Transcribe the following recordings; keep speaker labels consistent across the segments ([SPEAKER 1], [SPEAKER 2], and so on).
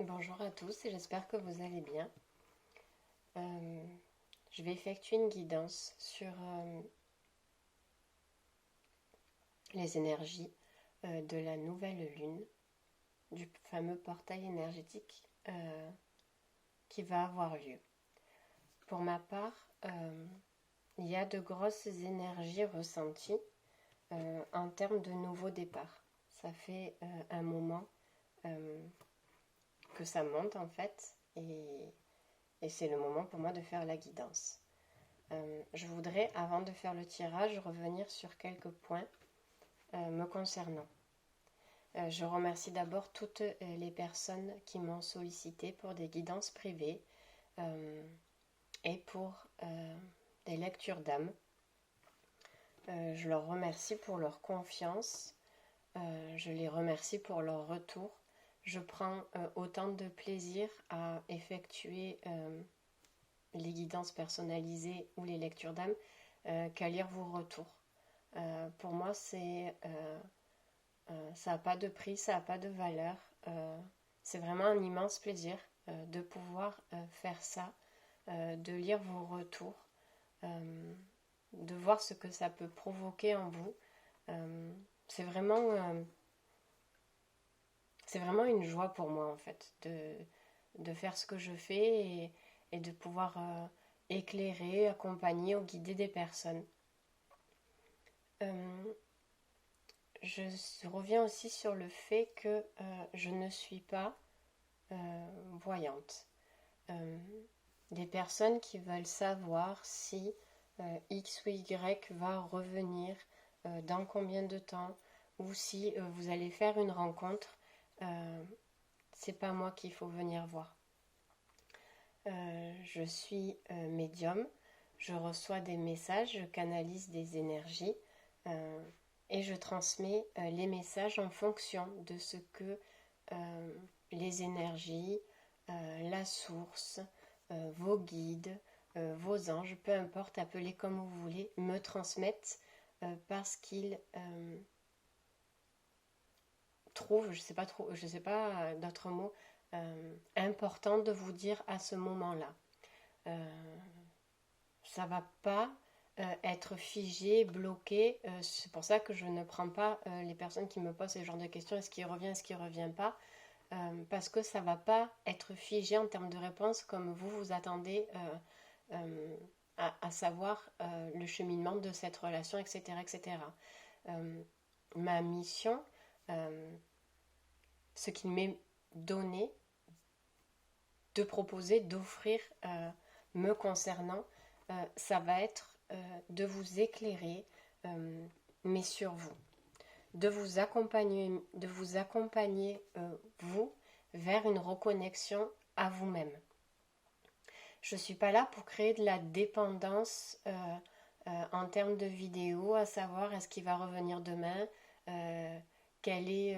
[SPEAKER 1] Bonjour à tous et j'espère que vous allez bien. Je vais effectuer une guidance sur les énergies de la nouvelle lune, du fameux portail énergétique qui va avoir lieu. Pour ma part, il y a de grosses énergies ressenties en termes de nouveau départ. Ça fait un moment que ça monte en fait et c'est le moment pour moi de faire la guidance. Je voudrais, avant de faire le tirage, revenir sur quelques points me concernant. Je remercie d'abord toutes les personnes qui m'ont sollicité pour des guidances privées et pour des lectures d'âme. Je leur remercie pour leur confiance, je les remercie pour leur retour. Je prends autant de plaisir à effectuer les guidances personnalisées ou les lectures d'âme qu'à lire vos retours. Pour moi, ça n'a pas de prix, ça n'a pas de valeur. C'est vraiment un immense plaisir de pouvoir faire ça, de lire vos retours, de voir ce que ça peut provoquer en vous. C'est vraiment une joie pour moi en fait de faire ce que je fais et de pouvoir éclairer, accompagner ou guider des personnes. Je reviens aussi sur le fait que je ne suis pas voyante. Des personnes qui veulent savoir si X ou Y va revenir dans combien de temps ou si vous allez faire une rencontre, c'est pas moi qu'il faut venir voir. Je suis médium, je reçois des messages, je canalise des énergies et je transmets les messages en fonction de ce que les énergies, la source, vos guides, vos anges, peu importe, appelez comme vous voulez, me transmettent parce qu'ils trouvent, je sais pas d'autres mots, important de vous dire à ce moment-là. Ça va pas être figé, bloqué. C'est pour ça que je ne prends pas les personnes qui me posent ce genre de questions, est-ce qu'il revient, est-ce qu'il revient pas, parce que ça va pas être figé en termes de réponse comme vous attendez à savoir le cheminement de cette relation, etc. etc. Ma mission, ce qui m'est donné, de proposer, d'offrir me concernant, ça va être de vous éclairer, mais sur vous, de vous accompagner vous vers une reconnexion à vous-même. Je ne suis pas là pour créer de la dépendance en termes de vidéo, à savoir est-ce qu'il va revenir demain, quelle est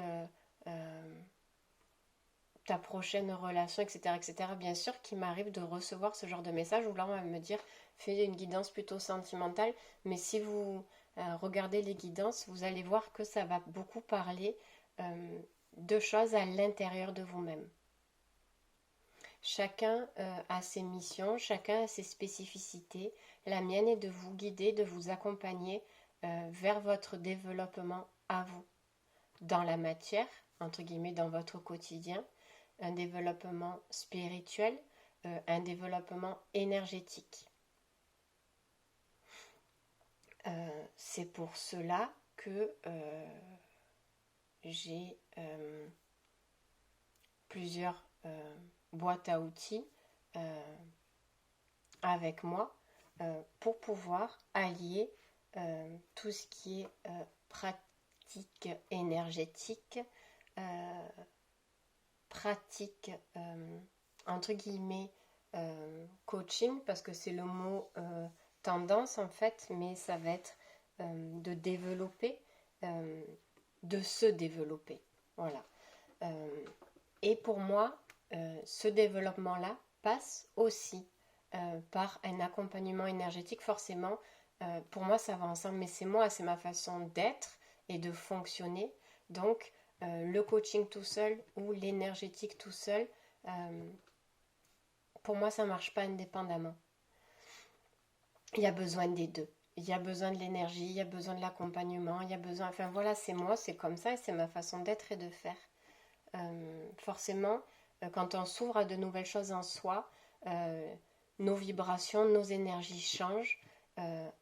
[SPEAKER 1] ta prochaine relation, etc., etc. Bien sûr qu'il m'arrive de recevoir ce genre de message où là on va me dire fais une guidance plutôt sentimentale, mais si vous regardez les guidances, vous allez voir que ça va beaucoup parler de choses à l'intérieur de vous-même. Chacun a ses missions, chacun a ses spécificités. La mienne est de vous guider, de vous accompagner vers votre développement à vous, dans la matière, entre guillemets, dans votre quotidien, un développement spirituel, un développement énergétique. C'est pour cela que j'ai plusieurs boîtes à outils avec moi pour pouvoir allier tout ce qui est pratique énergétique, pratique entre guillemets coaching, parce que c'est le mot tendance en fait, mais ça va être de développer, de se développer, voilà. Et pour moi, ce développement-là passe aussi par un accompagnement énergétique, forcément. Pour moi, ça va ensemble, mais c'est moi, c'est ma façon d'être et de fonctionner. Donc, le coaching tout seul ou l'énergétique tout seul, Pour moi, ça ne marche pas indépendamment. Il y a besoin des deux. Il y a besoin de l'énergie, il y a besoin de l'accompagnement, il y a besoin... Enfin voilà, c'est moi, c'est comme ça et c'est ma façon d'être et de faire. Forcément, quand on s'ouvre à de nouvelles choses en soi, nos vibrations, nos énergies changent.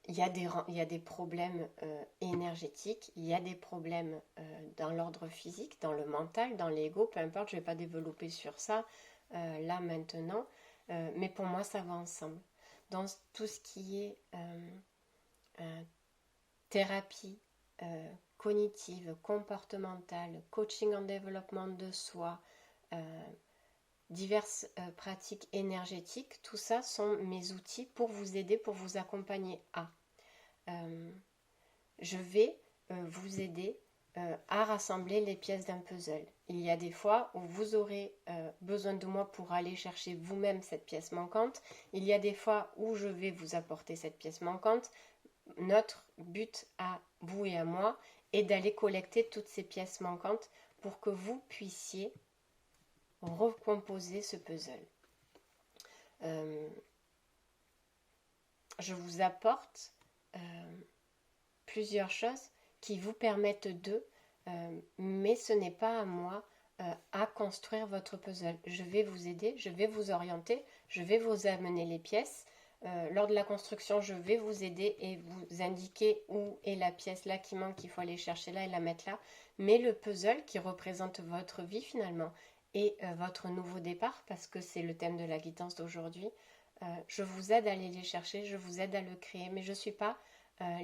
[SPEAKER 1] Il y a des problèmes énergétiques, il y a des problèmes dans l'ordre physique, dans le mental, dans l'ego, peu importe, je ne vais pas développer sur ça là maintenant, mais pour moi ça va ensemble. Dans tout ce qui est thérapie cognitive, comportementale, coaching en développement de soi, diverses pratiques énergétiques, tout ça sont mes outils pour vous aider, pour vous accompagner à. Je vais vous aider à rassembler les pièces d'un puzzle. Il y a des fois où vous aurez besoin de moi pour aller chercher vous-même cette pièce manquante. Il y a des fois où je vais vous apporter cette pièce manquante. Notre but à vous et à moi est d'aller collecter toutes ces pièces manquantes pour que vous puissiez recomposer ce puzzle. Je vous apporte plusieurs choses qui vous permettent mais ce n'est pas à moi à construire votre puzzle. Je vais vous aider, je vais vous orienter, je vais vous amener les pièces. Lors de la construction, je vais vous aider et vous indiquer où est la pièce là qui manque, qu'il faut aller chercher là et la mettre là. Mais le puzzle qui représente votre vie finalement et votre nouveau départ, parce que c'est le thème de la guidance d'aujourd'hui, je vous aide à aller les chercher, je vous aide à le créer, mais je ne suis pas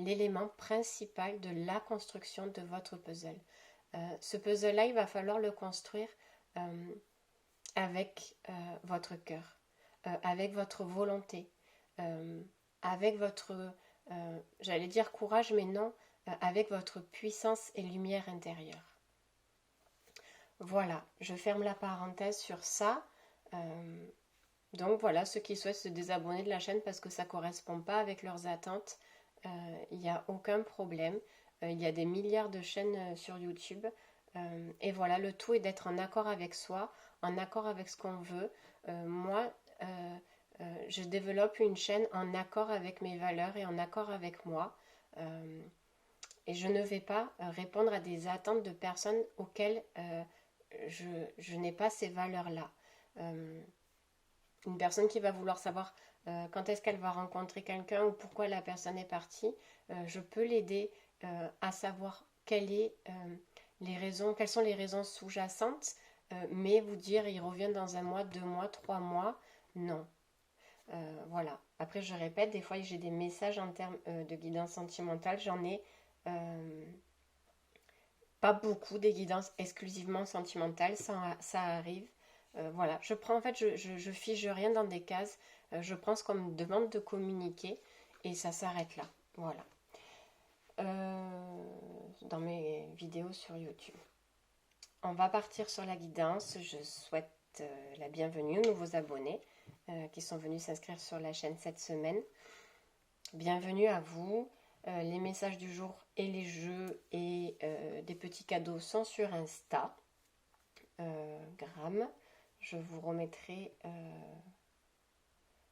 [SPEAKER 1] l'élément principal de la construction de votre puzzle. Ce puzzle-là, il va falloir le construire avec votre cœur, avec votre volonté, avec votre, j'allais dire courage, mais non, avec votre puissance et lumière intérieure. Voilà, je ferme la parenthèse sur ça. Donc voilà, ceux qui souhaitent se désabonner de la chaîne parce que ça ne correspond pas avec leurs attentes, il n'y a aucun problème. Il y a des milliards de chaînes sur YouTube. Et voilà, le tout est d'être en accord avec soi, en accord avec ce qu'on veut. Moi, je développe une chaîne en accord avec mes valeurs et en accord avec moi. Et je ne vais pas répondre à des attentes de personnes auxquelles je n'ai pas ces valeurs-là. Une personne qui va vouloir savoir quand est-ce qu'elle va rencontrer quelqu'un ou pourquoi la personne est partie, je peux l'aider à savoir quelles sont les raisons sous-jacentes, mais vous dire il revient dans 1 mois, 2 mois, 3 mois, non. Voilà. Après, je répète, des fois j'ai des messages en termes de guidance sentimentale, j'en ai pas beaucoup des guidances exclusivement sentimentales, ça arrive. Voilà, je prends en fait, je fige rien dans des cases, je prends ce qu'on me demande de communiquer et ça s'arrête là. Voilà. Dans mes vidéos sur YouTube. On va partir sur la guidance. Je souhaite la bienvenue aux nouveaux abonnés qui sont venus s'inscrire sur la chaîne cette semaine. Bienvenue à vous. Les messages du jour et les jeux et des petits cadeaux sont sur Insta. Gram. Je vous remettrai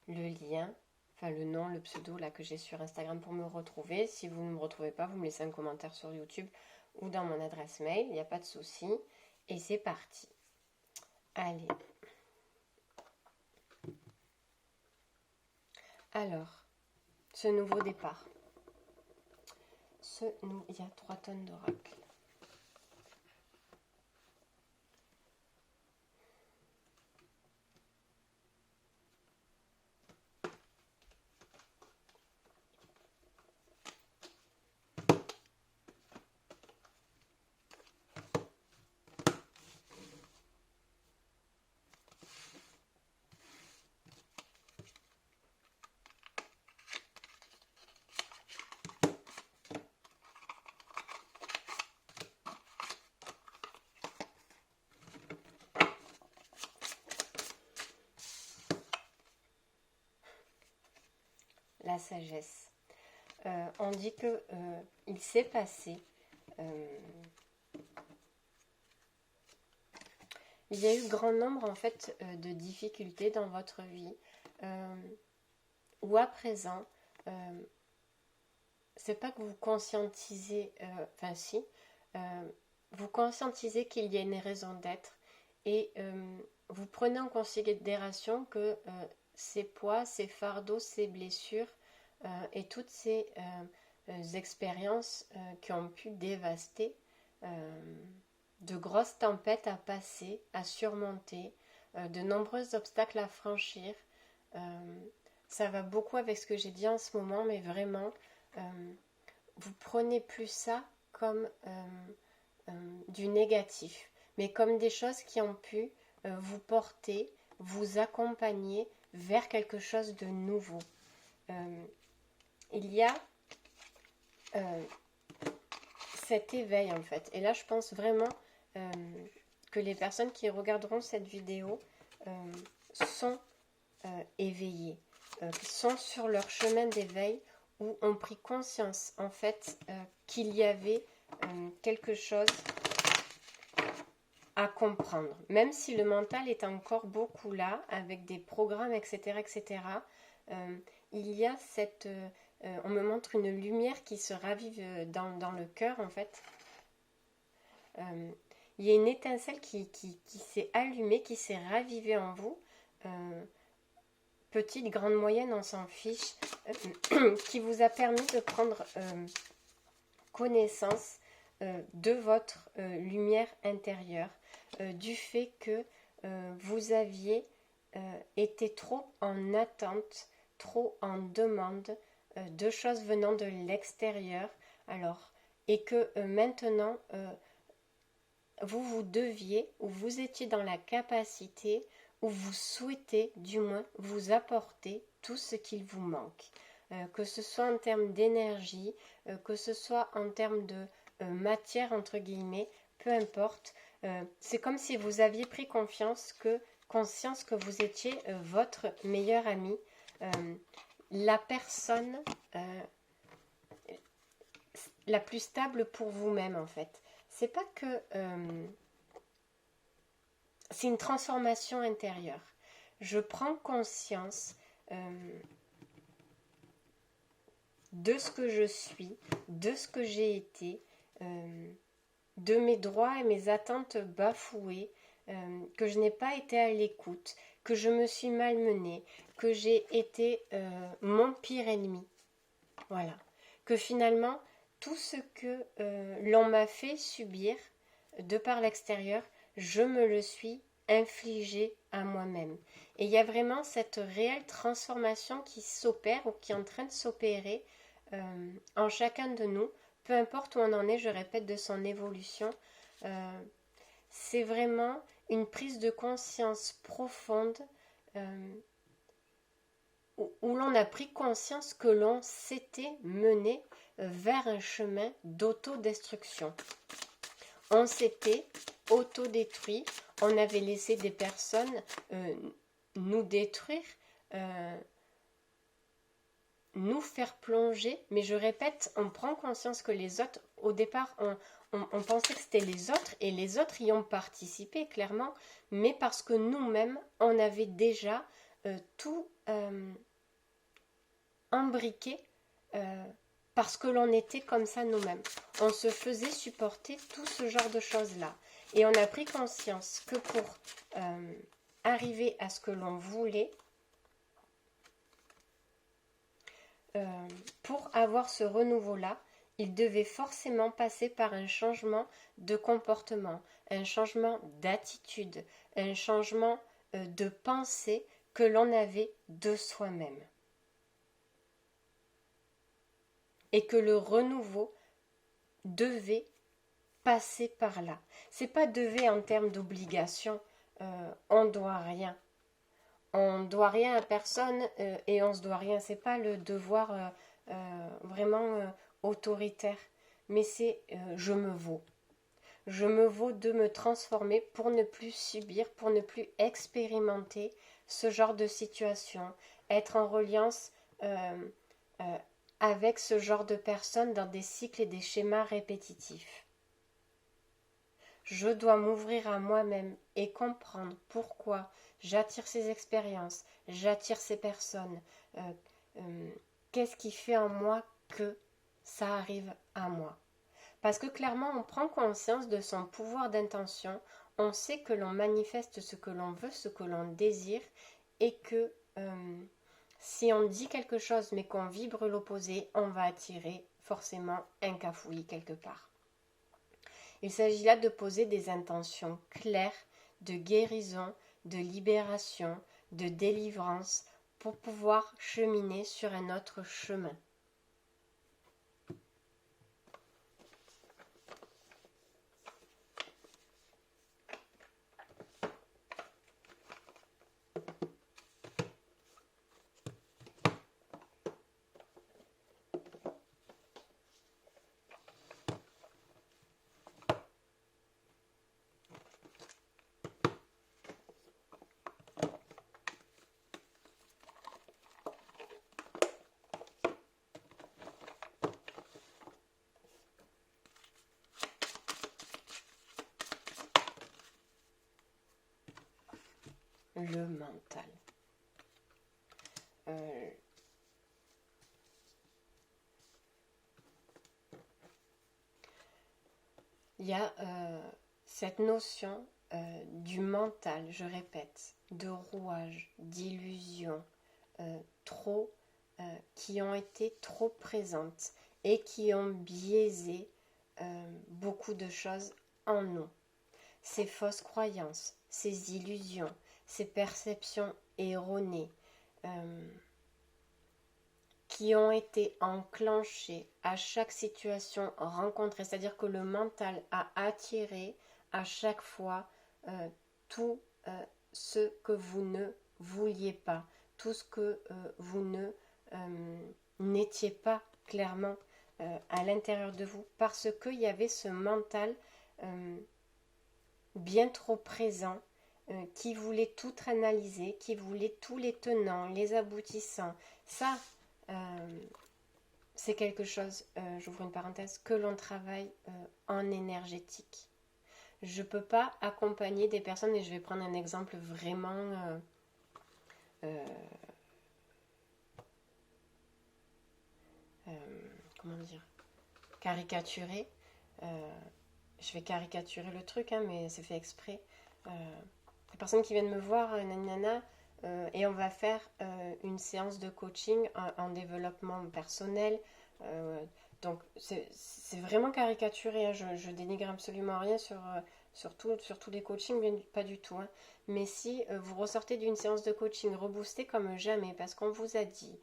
[SPEAKER 1] le lien, enfin le nom, le pseudo là que j'ai sur Instagram pour me retrouver. Si vous ne me retrouvez pas, vous me laissez un commentaire sur YouTube ou dans mon adresse mail, il n'y a pas de souci. Et c'est parti. Allez. Alors, ce nouveau départ. Il y a 3 tonnes d'oracle. La sagesse. On dit que il s'est passé il y a eu grand nombre en fait de difficultés dans votre vie, ou à présent, c'est pas que vous conscientisez, enfin si, vous conscientisez qu'il y a une raison d'être et vous prenez en considération que ces poids, ces fardeaux, ces blessures et toutes ces expériences qui ont pu dévaster, de grosses tempêtes à passer, à surmonter, de nombreux obstacles à franchir. Ça va beaucoup avec ce que j'ai dit en ce moment, mais vraiment, vous prenez plus ça comme du négatif, mais comme des choses qui ont pu vous porter, vous accompagner vers quelque chose de nouveau. Il y a cet éveil en fait, et là je pense vraiment que les personnes qui regarderont cette vidéo sont éveillées, sont sur leur chemin d'éveil, où ont pris conscience en fait qu'il y avait quelque chose à comprendre. Même si le mental est encore beaucoup là, avec des programmes, etc., etc., il y a cette... on me montre une lumière qui se ravive dans le cœur, en fait. Il y a une étincelle qui s'est allumée, qui s'est ravivée en vous. Petite, grande, moyenne, on s'en fiche. Qui vous a permis de prendre connaissance de votre lumière intérieure, du fait que vous aviez été trop en attente, trop en demande de choses venant de l'extérieur, alors, et que maintenant vous deviez, ou vous étiez dans la capacité, ou vous souhaitez du moins vous apporter tout ce qu'il vous manque, que ce soit en termes d'énergie, que ce soit en termes de matière entre guillemets, peu importe. C'est comme si vous aviez pris conscience que vous étiez votre meilleur ami, la personne la plus stable pour vous-même en fait. C'est pas que c'est une transformation intérieure. Je prends conscience de ce que je suis, de ce que j'ai été, de mes droits et mes attentes bafouées, que je n'ai pas été à l'écoute, que je me suis malmenée, que j'ai été mon pire ennemi. Voilà. Que finalement, tout ce que l'on m'a fait subir de par l'extérieur, je me le suis infligé à moi-même. Et il y a vraiment cette réelle transformation qui s'opère ou qui est en train de s'opérer en chacun de nous, peu importe où on en est, je répète, de son évolution. C'est vraiment une prise de conscience profonde où l'on a pris conscience que l'on s'était mené vers un chemin d'autodestruction. On s'était autodétruit, on avait laissé des personnes nous détruire, nous faire plonger, mais je répète, on prend conscience que les autres, au départ, on pensait que c'était les autres, et les autres y ont participé, clairement, mais parce que nous-mêmes, on avait déjà tout imbriqué, parce que l'on était comme ça nous-mêmes. On se faisait supporter tout ce genre de choses-là. Et on a pris conscience que pour arriver à ce que l'on voulait, pour avoir ce renouveau-là, il devait forcément passer par un changement de comportement, un changement d'attitude, un changement de pensée que l'on avait de soi-même. Et que le renouveau devait passer par là. C'est pas devait en termes d'obligation, on doit rien. On doit rien à personne et on se doit rien. C'est pas le devoir vraiment autoritaire, mais c'est je me vaux. Je me vaux de me transformer pour ne plus subir, pour ne plus expérimenter ce genre de situation, être en reliance avec ce genre de personnes dans des cycles et des schémas répétitifs. je dois m'ouvrir à moi-même et comprendre pourquoi j'attire ces expériences, j'attire ces personnes, qu'est-ce qui fait en moi que ça arrive à moi. Parce que clairement, on prend conscience de son pouvoir d'intention, on sait que l'on manifeste ce que l'on veut, ce que l'on désire, et que si on dit quelque chose mais qu'on vibre l'opposé, on va attirer forcément un cafouillis quelque part. Il s'agit là de poser des intentions claires de guérison, de libération, de délivrance pour pouvoir cheminer sur un autre chemin. Le mental. Il y a cette notion du mental, je répète, de rouage, d'illusion, qui ont été trop présentes et qui ont biaisé beaucoup de choses en nous. Ces fausses croyances, ces illusions, ces perceptions erronées qui ont été enclenchées à chaque situation rencontrée, c'est-à-dire que le mental a attiré à chaque fois tout ce que vous ne vouliez pas, tout ce que vous ne n'étiez pas clairement à l'intérieur de vous, parce qu'il y avait ce mental bien trop présent qui voulait tout analyser, qui voulait tous les tenants, les aboutissants. Ça, c'est quelque chose, j'ouvre une parenthèse, que l'on travaille en énergétique. Je ne peux pas accompagner des personnes, et je vais prendre un exemple vraiment comment dire, caricaturé. Je vais caricaturer le truc, hein, mais c'est fait exprès. Les personnes qui viennent me voir, nanana, et on va faire une séance de coaching en développement personnel. Donc c'est vraiment caricaturé, hein. Je dénigre absolument rien sur tous les coachings, pas du tout. Hein. Mais si vous ressortez d'une séance de coaching reboosté comme jamais, parce qu'on vous a dit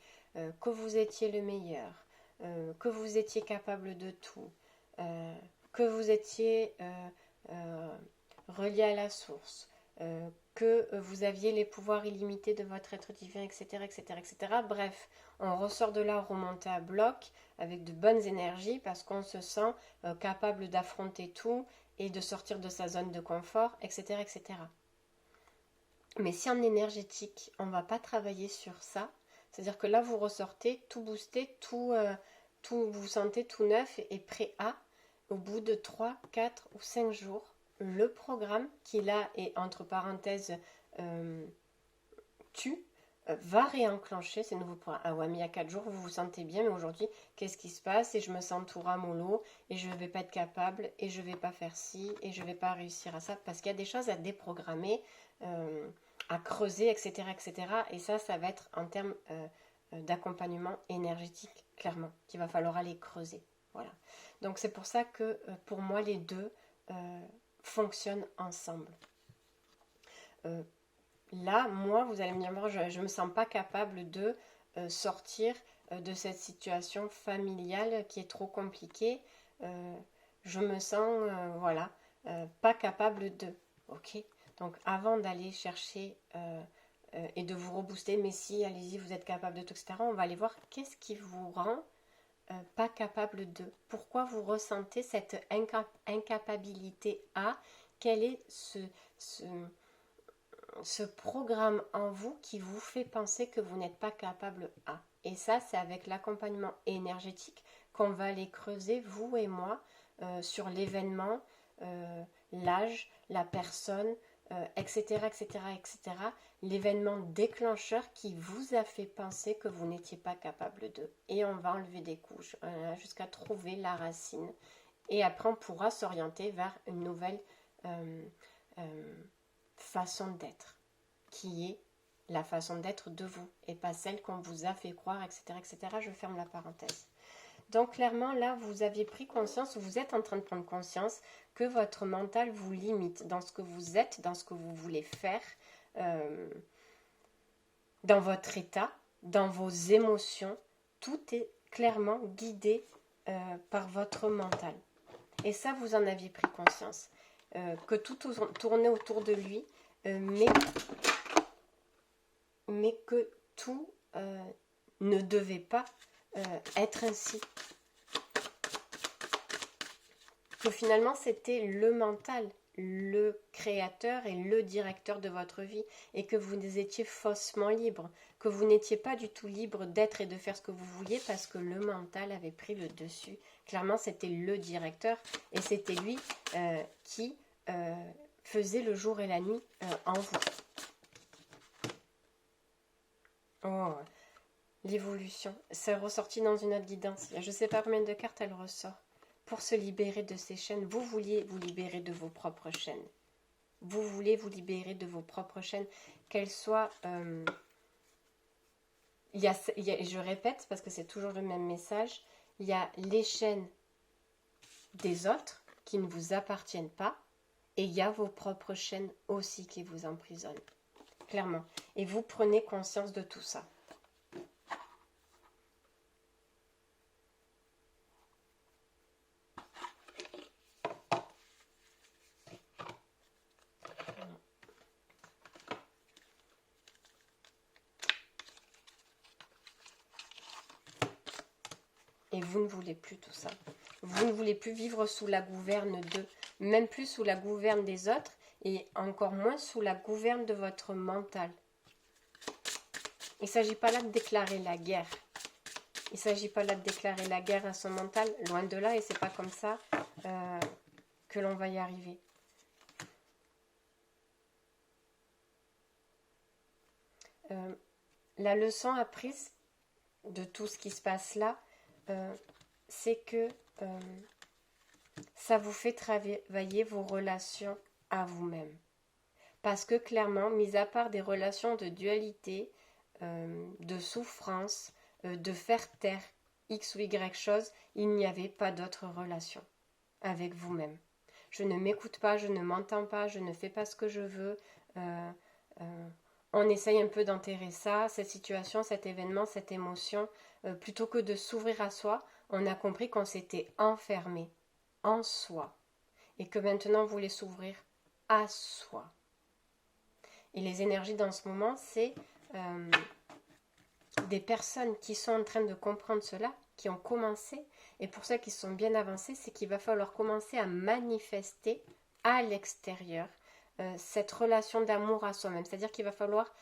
[SPEAKER 1] que vous étiez le meilleur, que vous étiez capable de tout, que vous étiez relié à la source, que vous aviez les pouvoirs illimités de votre être divin, etc., etc., etc. Bref, on ressort de là remonté à bloc avec de bonnes énergies parce qu'on se sent capable d'affronter tout et de sortir de sa zone de confort, etc., etc. Mais si en énergétique, on ne va pas travailler sur ça, c'est-à-dire que là, vous ressortez tout boosté, tout vous vous sentez tout neuf et prêt à, au bout de 3, 4 ou 5 jours, le programme qui là est entre parenthèses va réenclencher ces nouveaux programmes. Ah ouais, mais il y a 4 jours, vous vous sentez bien, mais aujourd'hui, qu'est-ce qui se passe? Et je me sens tout ramollo, et je ne vais pas être capable, et je ne vais pas faire ci, et je ne vais pas réussir à ça, parce qu'il y a des choses à déprogrammer, à creuser, etc., etc. Et ça va être en termes d'accompagnement énergétique, clairement, qu'il va falloir aller creuser. Voilà. Donc c'est pour ça que pour moi, les deux fonctionnent ensemble. Là, moi, vous allez me dire, je ne me sens pas capable de sortir de cette situation familiale qui est trop compliquée. Je me sens, pas capable de. Ok. Donc, avant d'aller chercher et de vous rebooster, mais si, allez-y, vous êtes capable de tout, etc., on va aller voir qu'est-ce qui vous rend pas capable de. Pourquoi vous ressentez cette incapacité à. Quel est ce programme en vous qui vous fait penser que vous n'êtes pas capable à. Et ça, c'est avec l'accompagnement énergétique qu'on va aller creuser, vous et moi, sur l'événement l'âge, la personne, etc., etc., etc. L'événement déclencheur qui vous a fait penser que vous n'étiez pas capable de. Et on va enlever des couches jusqu'à trouver la racine. Et après, on pourra s'orienter vers une nouvelle façon d'être, qui est la façon d'être de vous, et pas celle qu'on vous a fait croire, etc., etc. Je ferme la parenthèse. Donc clairement, là, vous aviez pris conscience, ou vous êtes en train de prendre conscience que votre mental vous limite dans ce que vous êtes, dans ce que vous voulez faire, dans votre état, dans vos émotions. Tout est clairement guidé par votre mental. Et ça, vous en aviez pris conscience. Que tout tournait autour de lui, mais que tout ne devait pas être ainsi. Que finalement, c'était le mental, le créateur et le directeur de votre vie, et que vous étiez faussement libre, que vous n'étiez pas du tout libre d'être et de faire ce que vous vouliez parce que le mental avait pris le dessus. Clairement, c'était le directeur, et c'était lui qui faisait le jour et la nuit en vous. Oh, l'évolution, c'est ressorti dans une autre guidance. Je ne sais pas combien de cartes elle ressort. Pour se libérer de ces chaînes, vous vouliez vous libérer de vos propres chaînes. Vous voulez vous libérer de vos propres chaînes, qu'elles soient... je répète, parce que c'est toujours le même message, il y a les chaînes des autres qui ne vous appartiennent pas, et il y a vos propres chaînes aussi qui vous emprisonnent. Clairement. Et vous prenez conscience de tout ça. Et vous ne voulez plus tout ça. Vous ne voulez plus vivre sous la gouverne d'eux, même plus sous la gouverne des autres, et encore moins sous la gouverne de votre mental. Il ne s'agit pas là de déclarer la guerre. Il ne s'agit pas là de déclarer la guerre à son mental, loin de là, et c'est pas comme ça que l'on va y arriver. La leçon apprise de tout ce qui se passe là, c'est que ça vous fait travailler vos relations à vous-même. Parce que clairement, mis à part des relations de dualité, de souffrance, de faire taire X ou Y chose, il n'y avait pas d'autre relation avec vous-même. Je ne m'écoute pas, je ne m'entends pas, je ne fais pas ce que je veux. On essaye un peu d'enterrer ça, cette situation, cet événement, cette émotion. Plutôt que de s'ouvrir à soi, on a compris qu'on s'était enfermé en soi et que maintenant on voulait s'ouvrir à soi. Et les énergies dans ce moment, c'est des personnes qui sont en train de comprendre cela, qui ont commencé, et pour ceux qui sont bien avancés, c'est qu'il va falloir commencer à manifester à l'extérieur cette relation d'amour à soi-même. C'est-à-dire qu'il va falloir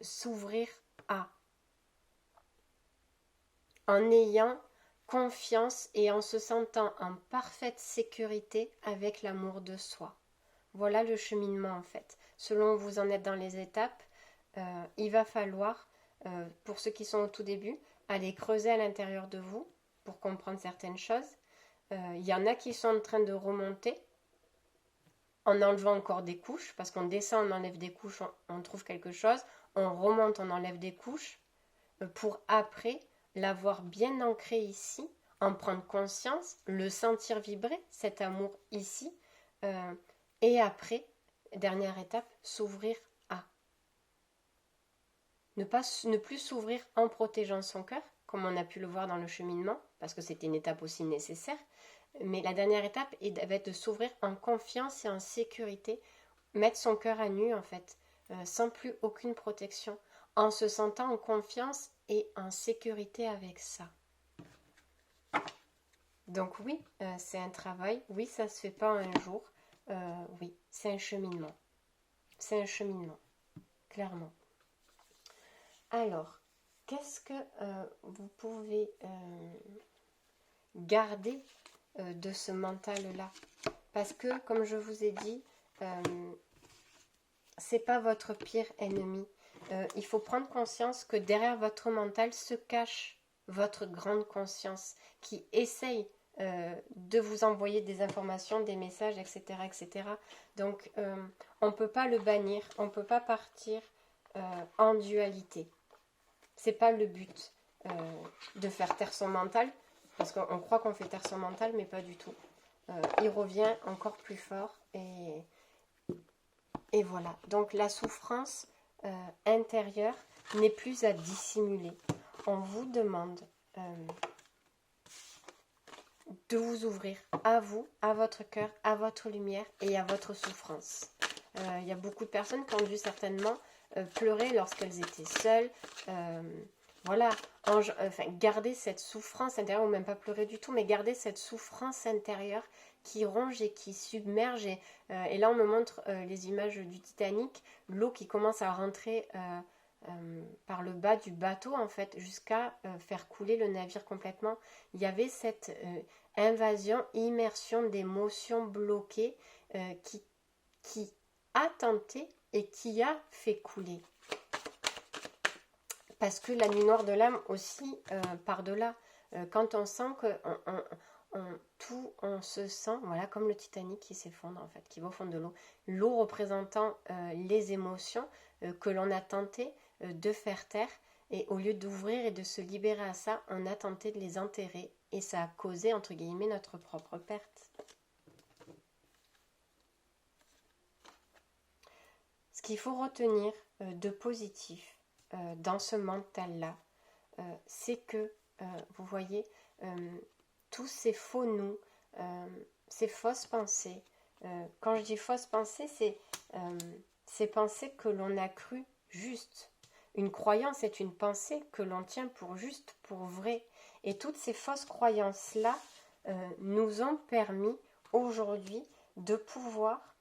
[SPEAKER 1] s'ouvrir à, en ayant confiance et en se sentant en parfaite sécurité avec l'amour de soi. Voilà le cheminement en fait. Selon où vous en êtes dans les étapes, il va falloir, pour ceux qui sont au tout début, aller creuser à l'intérieur de vous pour comprendre certaines choses. Il y en a qui sont en train de remonter en enlevant encore des couches, parce qu'on descend, on enlève des couches, on trouve quelque chose, on remonte, on enlève des couches, pour après l'avoir bien ancré ici, en prendre conscience, le sentir vibrer, cet amour ici, et après, dernière étape, s'ouvrir à. Ne plus s'ouvrir en protégeant son cœur, comme on a pu le voir dans le cheminement, parce que c'était une étape aussi nécessaire, mais la dernière étape va être de s'ouvrir en confiance et en sécurité, mettre son cœur à nu en fait, sans plus aucune protection, en se sentant en confiance et en sécurité avec ça. Donc oui, c'est un travail, oui, ça ne se fait pas un jour, oui, c'est un cheminement. C'est un cheminement, clairement. Alors, qu'est-ce que vous pouvez garder de ce mental-là? Parce que, comme je vous ai dit, c'est pas votre pire ennemi. Il faut prendre conscience que derrière votre mental se cache votre grande conscience qui essaye de vous envoyer des informations, des messages, etc. etc. Donc, on ne peut pas le bannir, on ne peut pas partir en dualité. C'est pas le but de faire taire son mental, parce qu'on croit qu'on fait taire son mental, mais pas du tout. Il revient encore plus fort et voilà. Donc la souffrance intérieure n'est plus à dissimuler. On vous demande de vous ouvrir à vous, à votre cœur, à votre lumière et à votre souffrance. Il y a beaucoup de personnes qui ont dû certainement pleurer lorsqu'elles étaient seules. Voilà, garder cette souffrance intérieure, ou même pas pleurer du tout, mais garder cette souffrance intérieure qui ronge et qui submerge. Et là, on me montre les images du Titanic, l'eau qui commence à rentrer par le bas du bateau, en fait, jusqu'à faire couler le navire complètement. Il y avait cette invasion, immersion d'émotions bloquées qui a tenté et qui a fait couler. Parce que la nuit noire de l'âme aussi, par-delà, quand on sent que on se sent, voilà, comme le Titanic qui s'effondre en fait, qui va au fond de l'eau. L'eau représentant les émotions que l'on a tenté de faire taire, et au lieu d'ouvrir et de se libérer à ça, on a tenté de les enterrer, et ça a causé, entre guillemets, notre propre perte. Ce qu'il faut retenir de positif dans ce mental-là, c'est que, vous voyez, tous ces faux nous, ces fausses pensées, quand je dis fausses pensées, c'est ces pensées que l'on a crues justes. Une croyance est une pensée que l'on tient pour juste, pour vrai. Et toutes ces fausses croyances-là nous ont permis aujourd'hui de pouvoir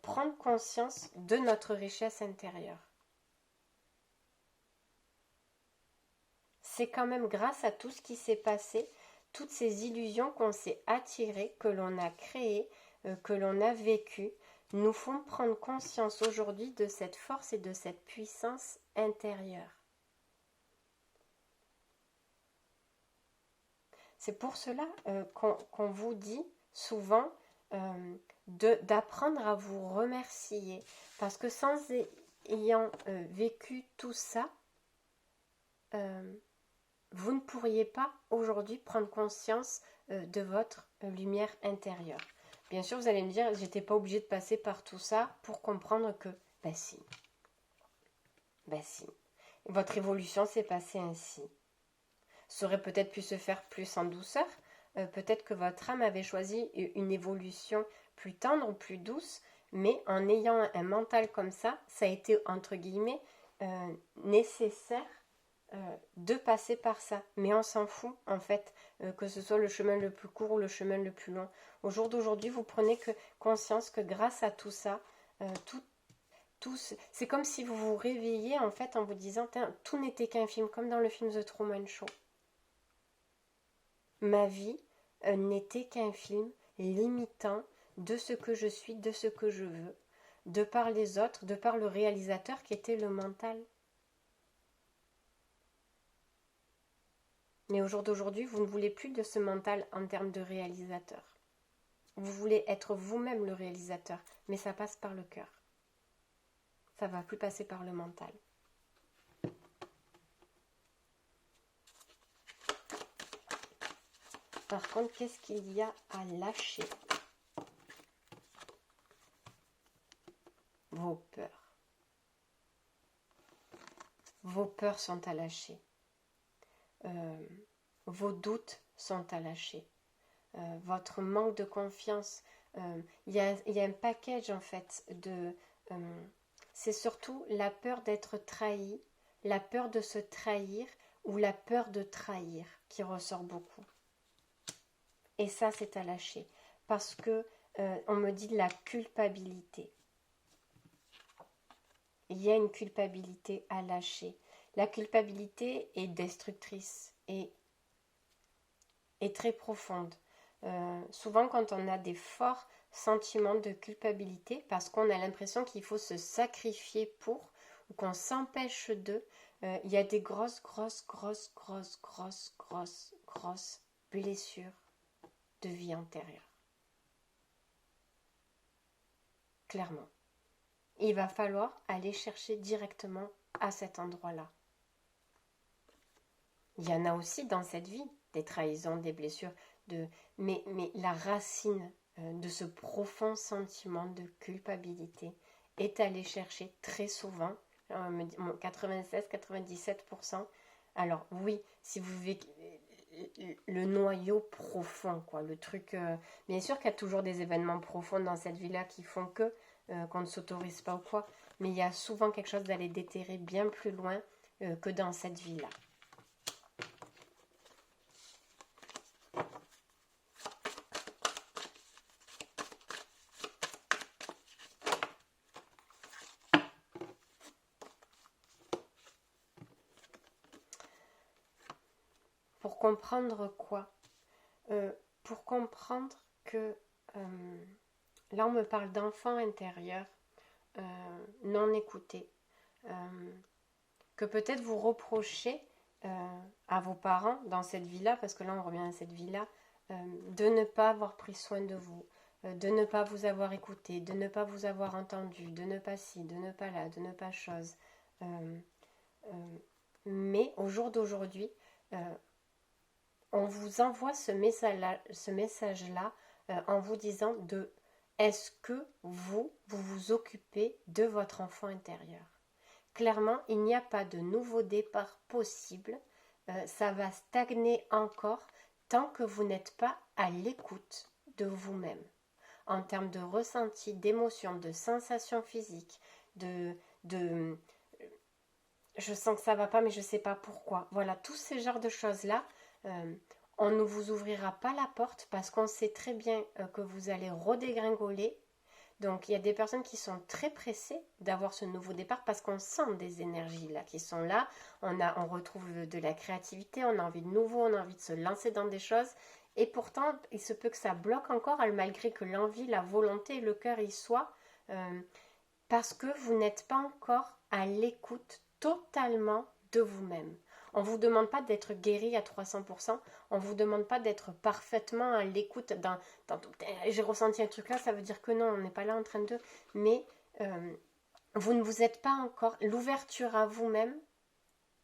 [SPEAKER 1] prendre conscience de notre richesse intérieure. C'est quand même grâce à tout ce qui s'est passé, toutes ces illusions qu'on s'est attirées, que l'on a créées, que l'on a vécues, nous font prendre conscience aujourd'hui de cette force et de cette puissance intérieure. C'est pour cela qu'on vous dit souvent d'apprendre à vous remercier, parce que sans ayant vécu tout ça, vous ne pourriez pas aujourd'hui prendre conscience de votre lumière intérieure. Bien sûr, vous allez me dire, j'étais pas obligée de passer par tout ça pour comprendre que, ben si. Votre évolution s'est passée ainsi. Ça aurait peut-être pu se faire plus en douceur. Peut-être que votre âme avait choisi une évolution plus tendre, plus douce, mais en ayant un mental comme ça a été, entre guillemets, nécessaire de passer par ça, mais on s'en fout en fait, que ce soit le chemin le plus court ou le chemin le plus long. Au jour d'aujourd'hui, vous prenez conscience que grâce à tout ça, c'est comme si vous vous réveilliez en fait en vous disant tout n'était qu'un film, comme dans le film The Truman Show. Ma vie n'était qu'un film limitant de ce que je suis, de ce que je veux, de par les autres, de par le réalisateur qui était le mental. Mais au jour d'aujourd'hui, vous ne voulez plus de ce mental en termes de réalisateur. Vous voulez être vous-même le réalisateur, mais ça passe par le cœur. Ça ne va plus passer par le mental. Par contre, qu'est-ce qu'il y a à lâcher? Vos peurs. Vos peurs sont à lâcher. Vos doutes sont à lâcher. Votre manque de confiance. Il y a un package en fait de... c'est surtout la peur d'être trahi, la peur de se trahir ou la peur de trahir qui ressort beaucoup. Et ça, c'est à lâcher. Parce que on me dit de la culpabilité. Il y a une culpabilité à lâcher. La culpabilité est destructrice et très profonde. Souvent, quand on a des forts sentiment de culpabilité parce qu'on a l'impression qu'il faut se sacrifier pour ou qu'on s'empêche de. Il y a des grosses blessures de vie antérieure. Clairement. Il va falloir aller chercher directement à cet endroit-là. Il y en a aussi dans cette vie, des trahisons, des blessures, mais la racine de ce profond sentiment de culpabilité est allée chercher très souvent, 96-97%. Alors oui, si vous vivez le noyau profond, quoi, le truc... bien sûr qu'il y a toujours des événements profonds dans cette vie-là qui font qu'on ne s'autorise pas ou quoi, mais il y a souvent quelque chose d'aller déterrer bien plus loin que dans cette vie-là. Pour comprendre quoi? Pour comprendre que là on me parle d'enfants intérieurs non écoutés, que peut-être vous reprochez à vos parents dans cette vie-là, parce que là on revient à cette vie-là, de ne pas avoir pris soin de vous, de ne pas vous avoir écouté, de ne pas vous avoir entendu, de ne pas ci, de ne pas là, de ne pas chose. Mais au jour d'aujourd'hui, on vous envoie ce message-là en vous disant est-ce que vous vous occupez de votre enfant intérieur? Clairement, il n'y a pas de nouveau départ possible. Ça va stagner encore tant que vous n'êtes pas à l'écoute de vous-même. En termes de ressenti, d'émotion, de sensations physiques, je sens que ça ne va pas mais je ne sais pas pourquoi. Voilà, tous ces genres de choses-là, on ne vous ouvrira pas la porte parce qu'on sait très bien que vous allez redégringoler. Donc il y a des personnes qui sont très pressées d'avoir ce nouveau départ parce qu'on sent des énergies là qui sont là. On retrouve de la créativité, on a envie de nouveau, on a envie de se lancer dans des choses. Et pourtant, il se peut que ça bloque encore, malgré que l'envie, la volonté, le cœur y soit, parce que vous n'êtes pas encore à l'écoute totalement de vous-même. On ne vous demande pas d'être guéri à 300%, on ne vous demande pas d'être parfaitement à l'écoute j'ai ressenti un truc là, ça veut dire que non, on n'est pas là en train de... Mais vous ne vous êtes pas encore... L'ouverture à vous-même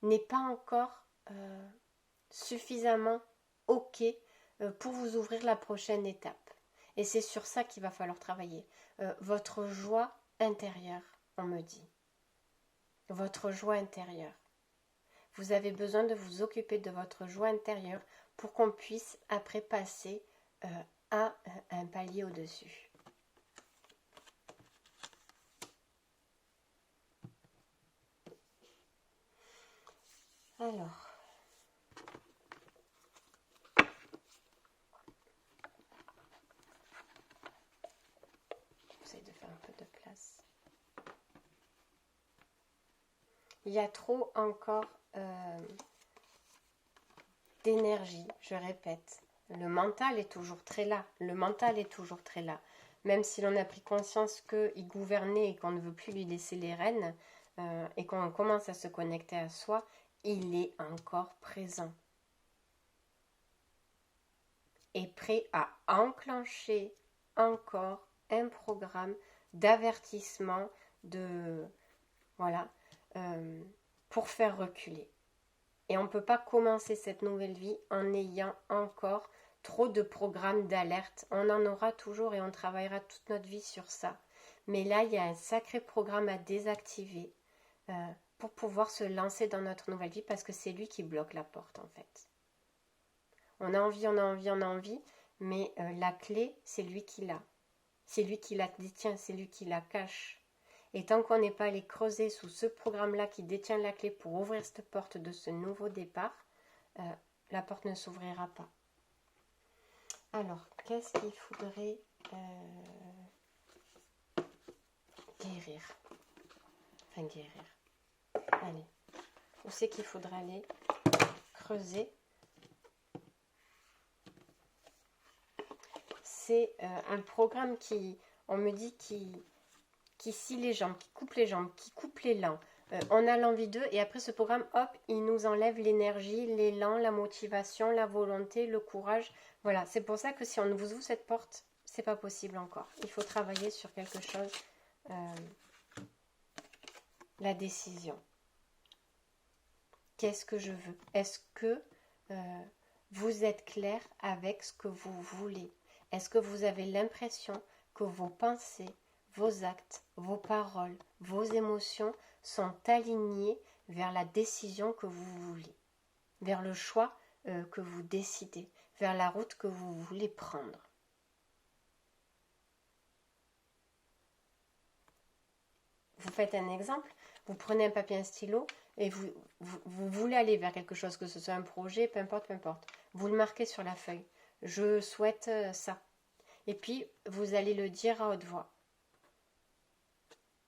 [SPEAKER 1] n'est pas encore suffisamment OK pour vous ouvrir la prochaine étape. Et c'est sur ça qu'il va falloir travailler. Votre joie intérieure, on me dit. Votre joie intérieure. Vous avez besoin de vous occuper de votre joie intérieure pour qu'on puisse après passer à un palier au-dessus. Alors, j'essaie de faire un peu de place. Il y a trop encore d'énergie, je répète. Le mental est toujours très là. Le mental est toujours très là. Même si l'on a pris conscience qu'il gouvernait et qu'on ne veut plus lui laisser les rênes et qu'on commence à se connecter à soi, il est encore présent. Et prêt à enclencher encore un programme d'avertissement, pour faire reculer. Et on ne peut pas commencer cette nouvelle vie en ayant encore trop de programmes d'alerte. On en aura toujours et on travaillera toute notre vie sur ça. Mais là, il y a un sacré programme à désactiver pour pouvoir se lancer dans notre nouvelle vie parce que c'est lui qui bloque la porte en fait. On a envie, mais la clé, c'est lui qui l'a. C'est lui qui la détient, c'est lui qui la cache. Et tant qu'on n'est pas allé creuser sous ce programme-là qui détient la clé pour ouvrir cette porte de ce nouveau départ, la porte ne s'ouvrira pas. Alors, qu'est-ce qu'il faudrait guérir? Enfin, guérir. Allez, où c'est qu'il faudra aller creuser? c'est un programme on me dit, qui scie les jambes, qui coupe les jambes, qui coupe l'élan. On a l'envie d'eux et après ce programme, hop, il nous enlève l'énergie, l'élan, la motivation, la volonté, le courage. Voilà, c'est pour ça que si on vous ouvre cette porte, c'est pas possible encore. Il faut travailler sur quelque chose, la décision. Qu'est-ce que je veux? Est-ce que vous êtes clair avec ce que vous voulez? Est-ce que vous avez l'impression que vos pensées, vos actes, vos paroles, vos émotions sont alignés vers la décision que vous voulez, vers le choix que vous décidez, vers la route que vous voulez prendre. Vous faites un exemple, vous prenez un papier et un stylo et vous voulez aller vers quelque chose, que ce soit un projet, peu importe, peu importe. Vous le marquez sur la feuille. Je souhaite ça. Et puis, vous allez le dire à haute voix.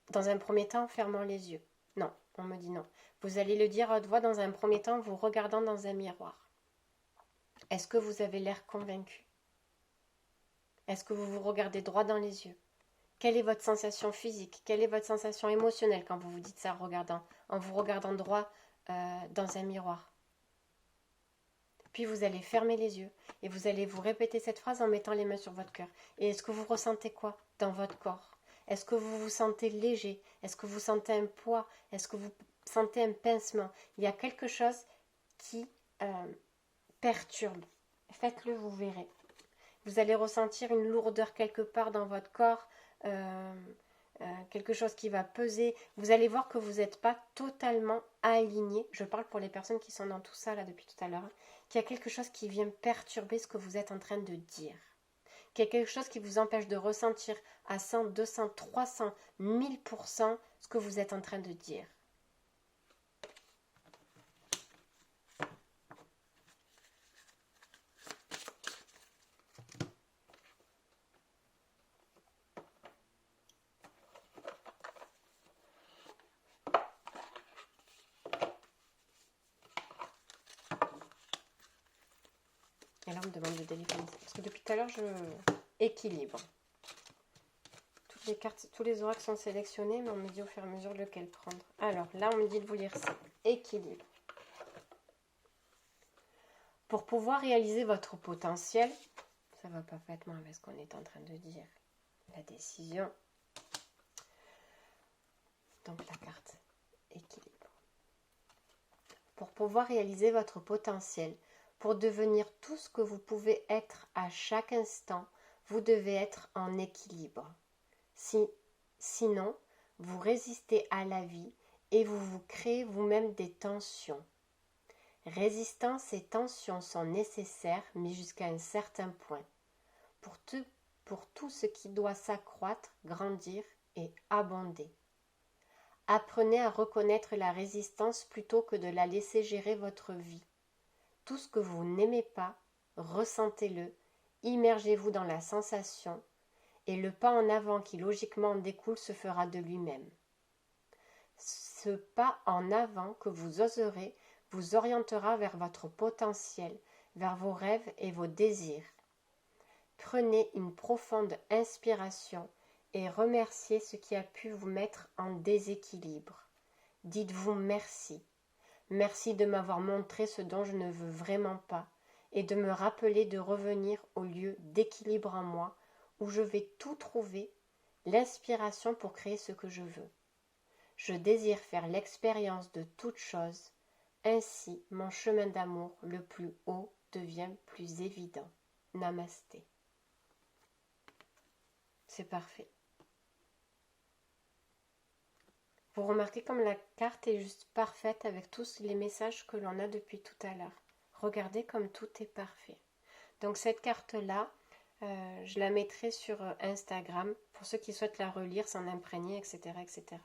[SPEAKER 1] Dans un premier temps, en fermant les yeux. Non, on me dit non. Vous allez le dire à haute voix dans un premier temps, en vous regardant dans un miroir. Est-ce que vous avez l'air convaincu? Est-ce que vous vous regardez droit dans les yeux? Quelle est votre sensation physique? Quelle est votre sensation émotionnelle quand vous vous dites ça en vous regardant droit dans un miroir? Puis vous allez fermer les yeux et vous allez vous répéter cette phrase en mettant les mains sur votre cœur. Et est-ce que vous ressentez quoi dans votre corps? Est-ce que vous vous sentez léger? Est-ce que vous sentez un poids? Est-ce que vous sentez un pincement? Il y a quelque chose qui perturbe. Faites-le, vous verrez. Vous allez ressentir une lourdeur quelque part dans votre corps, quelque chose qui va peser. Vous allez voir que vous n'êtes pas totalement aligné. Je parle pour les personnes qui sont dans tout ça là depuis tout à l'heure. Qu'il y a quelque chose qui vient perturber ce que vous êtes en train de dire. Qu'il y a quelque chose qui vous empêche de ressentir à 100, 200, 300, 1000% ce que vous êtes en train de dire. Et là, on me demande de délicatesse. Parce que depuis tout à l'heure, je équilibre. Toutes les cartes, tous les oracles sont sélectionnés, mais on me dit au fur et à mesure lequel prendre. Alors, là, on me dit de vous lire ça. Équilibre. Pour pouvoir réaliser votre potentiel, ça va parfaitement avec ce qu'on est en train de dire. La décision. Donc, la carte équilibre. Pour pouvoir réaliser votre potentiel, pour devenir tout ce que vous pouvez être à chaque instant, vous devez être en équilibre. Sinon, vous résistez à la vie et vous vous créez vous-même des tensions. Résistance et tension sont nécessaires, mais jusqu'à un certain point. Pour tout ce qui doit s'accroître, grandir et abonder. Apprenez à reconnaître la résistance plutôt que de la laisser gérer votre vie. Tout ce que vous n'aimez pas, ressentez-le, immergez-vous dans la sensation, et le pas en avant qui logiquement en découle se fera de lui-même. Ce pas en avant que vous oserez vous orientera vers votre potentiel, vers vos rêves et vos désirs. Prenez une profonde inspiration et remerciez ce qui a pu vous mettre en déséquilibre. Dites-vous merci. Merci de m'avoir montré ce dont je ne veux vraiment pas et de me rappeler de revenir au lieu d'équilibre en moi où je vais tout trouver, l'inspiration pour créer ce que je veux. Je désire faire l'expérience de toute chose, ainsi mon chemin d'amour le plus haut devient plus évident. Namasté. C'est parfait. Vous remarquez comme la carte est juste parfaite avec tous les messages que l'on a depuis tout à l'heure. Regardez comme tout est parfait. Donc cette carte-là, je la mettrai sur Instagram pour ceux qui souhaitent la relire, s'en imprégner, etc., etc.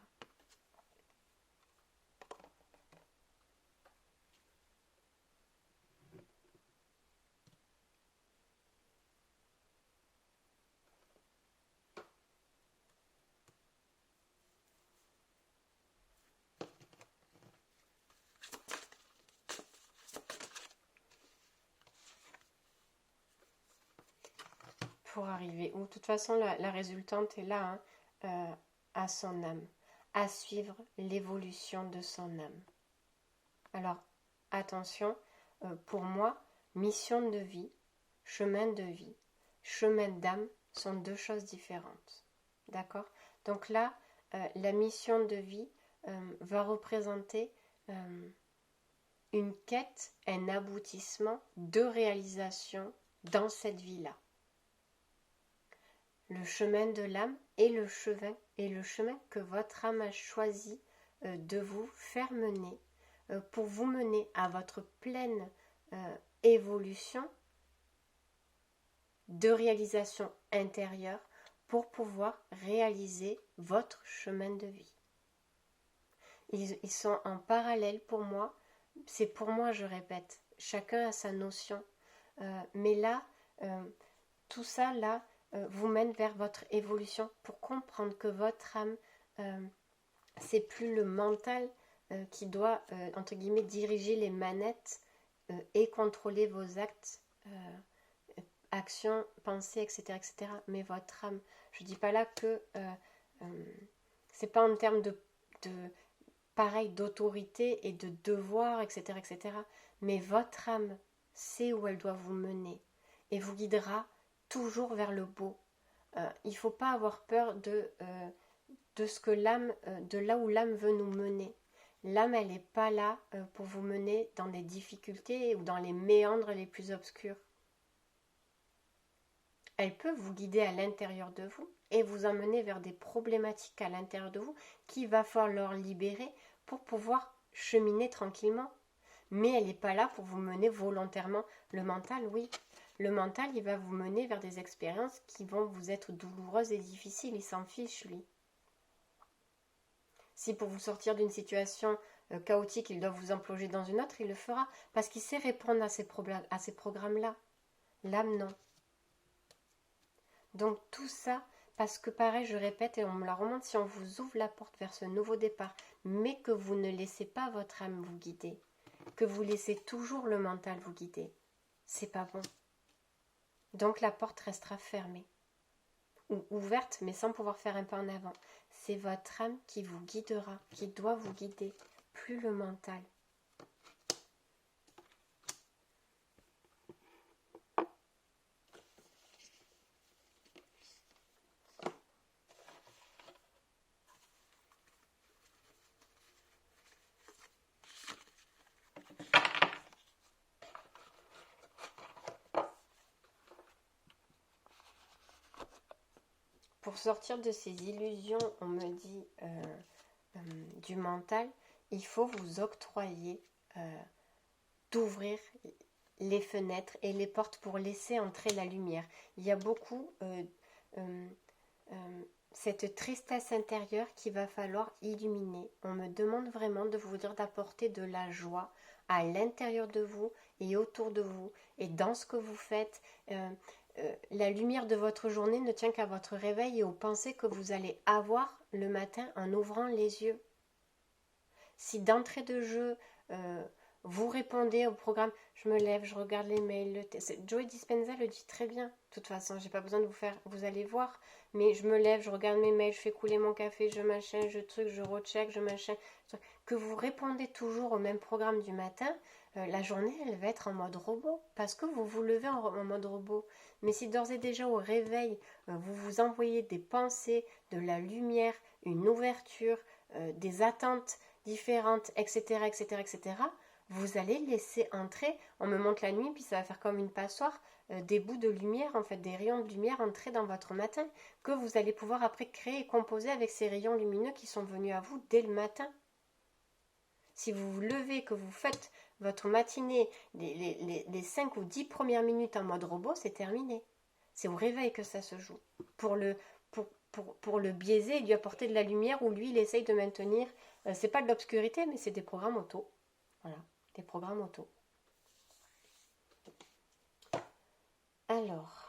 [SPEAKER 1] pour arriver où? De toute façon, la résultante est là, hein, à son âme, à suivre l'évolution de son âme. Alors, attention, pour moi, mission de vie, chemin d'âme sont deux choses différentes. D'accord? Donc là, la mission de vie va représenter une quête, un aboutissement de réalisation dans cette vie-là. Le chemin de l'âme est le chemin que votre âme a choisi de vous faire mener pour vous mener à votre pleine évolution de réalisation intérieure pour pouvoir réaliser votre chemin de vie. Ils sont en parallèle pour moi. C'est pour moi, je répète, chacun a sa notion. Mais là, tout ça, là, vous mène vers votre évolution pour comprendre que votre âme, c'est plus le mental qui doit, entre guillemets, diriger les manettes et contrôler vos actes, actions, pensées, etc., etc. Mais votre âme, je ne dis pas là que c'est pas en termes de pareil d'autorité et de devoir, etc., etc. Mais votre âme sait où elle doit vous mener et vous guidera toujours vers le beau. Il ne faut pas avoir peur de ce que l'âme, de là où l'âme veut nous mener. L'âme, elle n'est pas là pour vous mener dans des difficultés ou dans les méandres les plus obscurs. Elle peut vous guider à l'intérieur de vous et vous emmener vers des problématiques à l'intérieur de vous qu'il va falloir libérer pour pouvoir cheminer tranquillement. Mais elle n'est pas là pour vous mener volontairement. Le mental, oui. Le mental, il va vous mener vers des expériences qui vont vous être douloureuses et difficiles. Il s'en fiche, lui. Si pour vous sortir d'une situation chaotique, il doit vous en plonger dans une autre, il le fera. Parce qu'il sait répondre à ces programmes-là. L'âme, non. Donc tout ça, parce que pareil, je répète et on me la remonte, si on vous ouvre la porte vers ce nouveau départ, mais que vous ne laissez pas votre âme vous guider, que vous laissez toujours le mental vous guider, c'est pas bon. Donc la porte restera fermée, ou ouverte, mais sans pouvoir faire un pas en avant. C'est votre âme qui vous guidera, qui doit vous guider, plus le mental. Pour sortir de ces illusions, on me dit, du mental, il faut vous octroyer d'ouvrir les fenêtres et les portes pour laisser entrer la lumière. Il y a beaucoup cette tristesse intérieure qu'il va falloir illuminer. On me demande vraiment de vous dire d'apporter de la joie à l'intérieur de vous et autour de vous et dans ce que vous faites. La lumière de votre journée ne tient qu'à votre réveil et aux pensées que vous allez avoir le matin en ouvrant les yeux. Si d'entrée de jeu, vous répondez au programme, je me lève, je regarde les mails, Joe Dispenza le dit très bien. De toute façon, j'ai pas besoin de vous faire, vous allez voir. Mais je me lève, je regarde mes mails, je fais couler mon café, je machin, je truc, je recheck, je machin. Que vous répondez toujours au même programme du matin, la journée, elle va être en mode robot. Parce que vous vous levez en mode robot. Mais si d'ores et déjà au réveil, vous vous envoyez des pensées, de la lumière, une ouverture, des attentes différentes, etc., etc., etc., vous allez laisser entrer, on me montre la nuit, puis ça va faire comme une passoire, des bouts de lumière, en fait, des rayons de lumière entrer dans votre matin, que vous allez pouvoir après créer et composer avec ces rayons lumineux qui sont venus à vous dès le matin. Si vous vous levez, que vous faites votre matinée, les 5 ou 10 premières minutes en mode robot, c'est terminé. C'est au réveil que ça se joue. Pour le biaiser et lui apporter de la lumière, où lui, il essaye de maintenir, c'est pas de l'obscurité, mais c'est des programmes auto. Voilà, des programmes auto. Alors,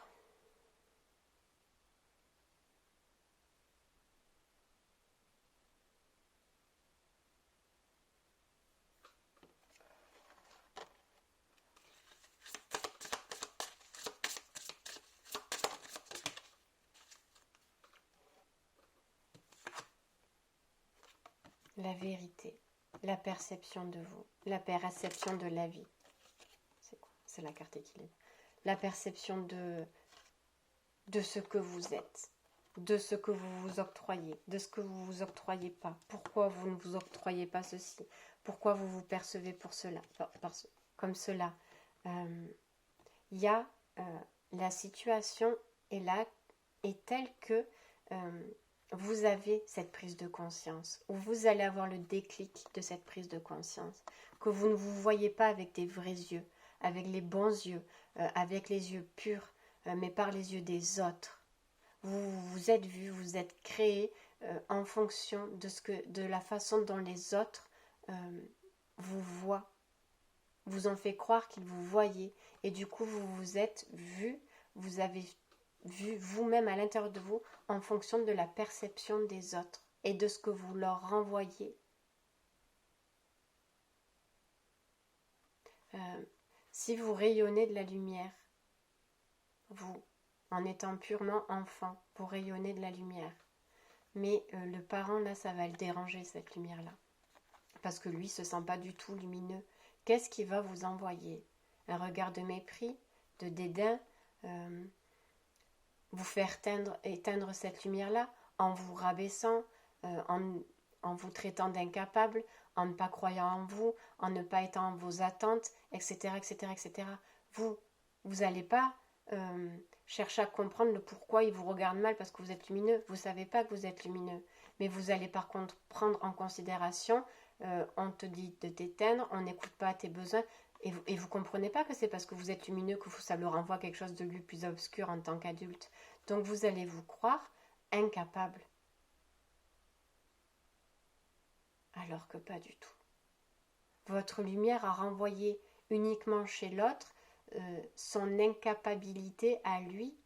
[SPEAKER 1] la vérité, la perception de vous, la perception de la vie. C'est quoi? C'est la carte équilibre. La perception de ce que vous êtes, de ce que vous vous octroyez, de ce que vous vous octroyez pas. Pourquoi vous ne vous octroyez pas ceci? Pourquoi vous vous percevez pour cela, comme cela? Il y a la situation est là, est telle que vous avez cette prise de conscience, ou vous allez avoir le déclic de cette prise de conscience, que vous ne vous voyez pas avec des vrais yeux, avec les bons yeux, avec les yeux purs, mais par les yeux des autres. Vous vous êtes vu, vous êtes créé en fonction de la façon dont les autres vous voient, vous ont fait croire qu'ils vous voyaient, et du coup vous vous êtes vu, vous avez vu vous-même à l'intérieur de vous en fonction de la perception des autres et de ce que vous leur renvoyez. Si vous rayonnez de la lumière, vous, en étant purement enfant, vous rayonnez de la lumière. Mais le parent, là, ça va le déranger, cette lumière-là. Parce que lui, ne se sent pas du tout lumineux. Qu'est-ce qu'il va vous envoyer? Un regard de mépris, de dédain, vous faire éteindre cette lumière-là en vous rabaissant, en vous traitant d'incapable, en ne pas croyant en vous, en ne pas étant en vos attentes, etc., etc., etc. Vous n'allez pas chercher à comprendre le pourquoi il vous regarde mal parce que vous êtes lumineux. Vous ne savez pas que vous êtes lumineux. Mais vous allez par contre prendre en considération, on te dit de t'éteindre, on n'écoute pas à tes besoins, et vous comprenez pas que c'est parce que vous êtes lumineux que ça leur renvoie quelque chose de lui plus obscur en tant qu'adulte. Donc vous allez vous croire incapable. Alors que pas du tout. Votre lumière a renvoyé uniquement chez l'autre son incapacité à lui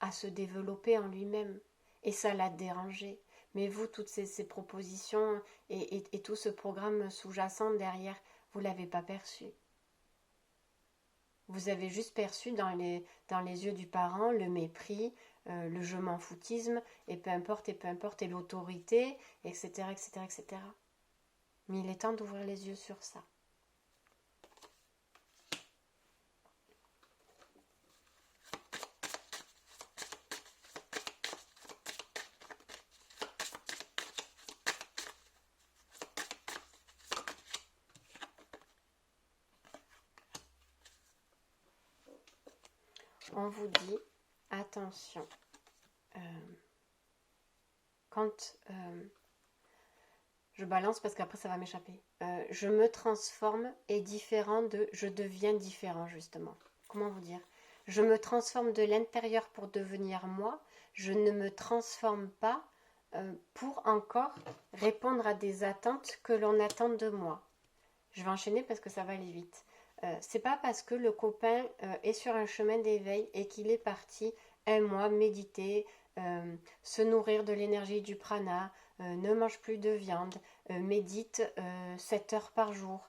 [SPEAKER 1] à se développer en lui-même. Et ça l'a dérangé. Mais vous, toutes ces propositions et tout ce programme sous-jacent derrière, vous ne l'avez pas perçu. Vous avez juste perçu dans les yeux du parent le mépris, le je m'en foutisme, et peu importe, et l'autorité, etc., etc., etc. Mais il est temps d'ouvrir les yeux sur ça. On vous dit, attention, quand je balance parce qu'après ça va m'échapper, je me transforme est différent de je deviens différent justement. Comment vous dire? Je me transforme de l'intérieur pour devenir moi, je ne me transforme pas pour encore répondre à des attentes que l'on attend de moi. Je vais enchaîner parce que ça va aller vite. C'est pas parce que le copain est sur un chemin d'éveil et qu'il est parti un mois méditer, se nourrir de l'énergie du prana, ne mange plus de viande, médite 7 heures par jour,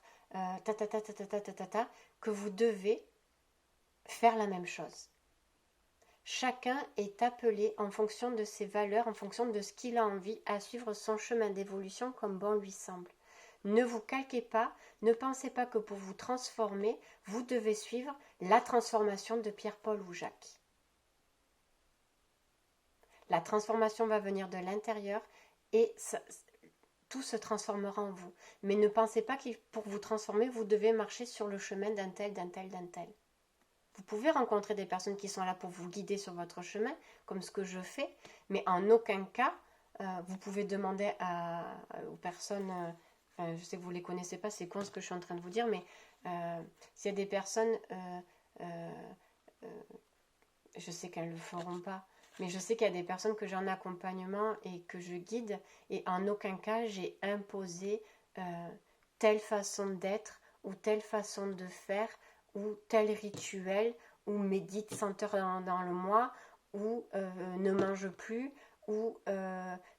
[SPEAKER 1] que vous devez faire la même chose. Chacun est appelé en fonction de ses valeurs, en fonction de ce qu'il a envie, à suivre son chemin d'évolution comme bon lui semble. Ne vous calquez pas, ne pensez pas que pour vous transformer, vous devez suivre la transformation de Pierre-Paul ou Jacques. La transformation va venir de l'intérieur et tout se transformera en vous. Mais ne pensez pas que pour vous transformer, vous devez marcher sur le chemin d'un tel, d'un tel, d'un tel. Vous pouvez rencontrer des personnes qui sont là pour vous guider sur votre chemin, comme ce que je fais, mais en aucun cas, vous pouvez demander aux personnes... je sais que vous ne les connaissez pas, c'est con ce que je suis en train de vous dire, mais s'il y a des personnes, je sais qu'elles ne le feront pas, mais je sais qu'il y a des personnes que j'ai en accompagnement et que je guide, et en aucun cas j'ai imposé telle façon d'être ou telle façon de faire ou tel rituel ou médite 100 heures dans le mois ou ne mange plus ou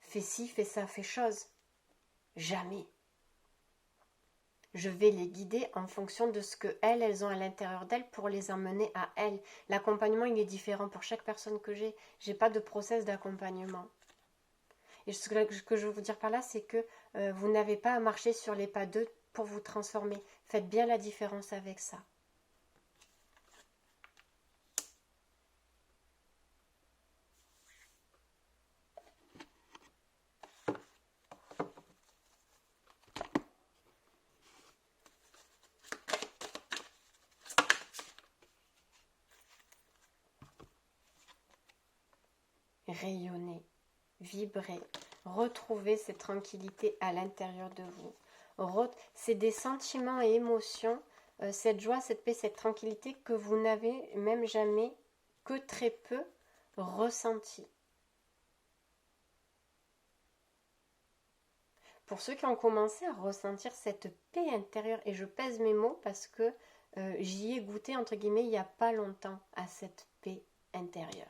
[SPEAKER 1] fais ci, fais ça, fais chose. Jamais. Je vais les guider en fonction de ce qu'elles ont à l'intérieur d'elles pour les emmener à elles. L'accompagnement, il est différent pour chaque personne que j'ai. J'ai pas de process d'accompagnement. Et ce que je veux vous dire par là, c'est que vous n'avez pas à marcher sur les pas d'eux pour vous transformer. Faites bien la différence avec ça. Rayonnez, vibrez, retrouvez cette tranquillité à l'intérieur de vous. C'est des sentiments et émotions, cette joie, cette paix, cette tranquillité que vous n'avez même jamais, que très peu, ressenti. Pour ceux qui ont commencé à ressentir cette paix intérieure, et je pèse mes mots parce que j'y ai goûté, entre guillemets, il n'y a pas longtemps, à cette paix intérieure.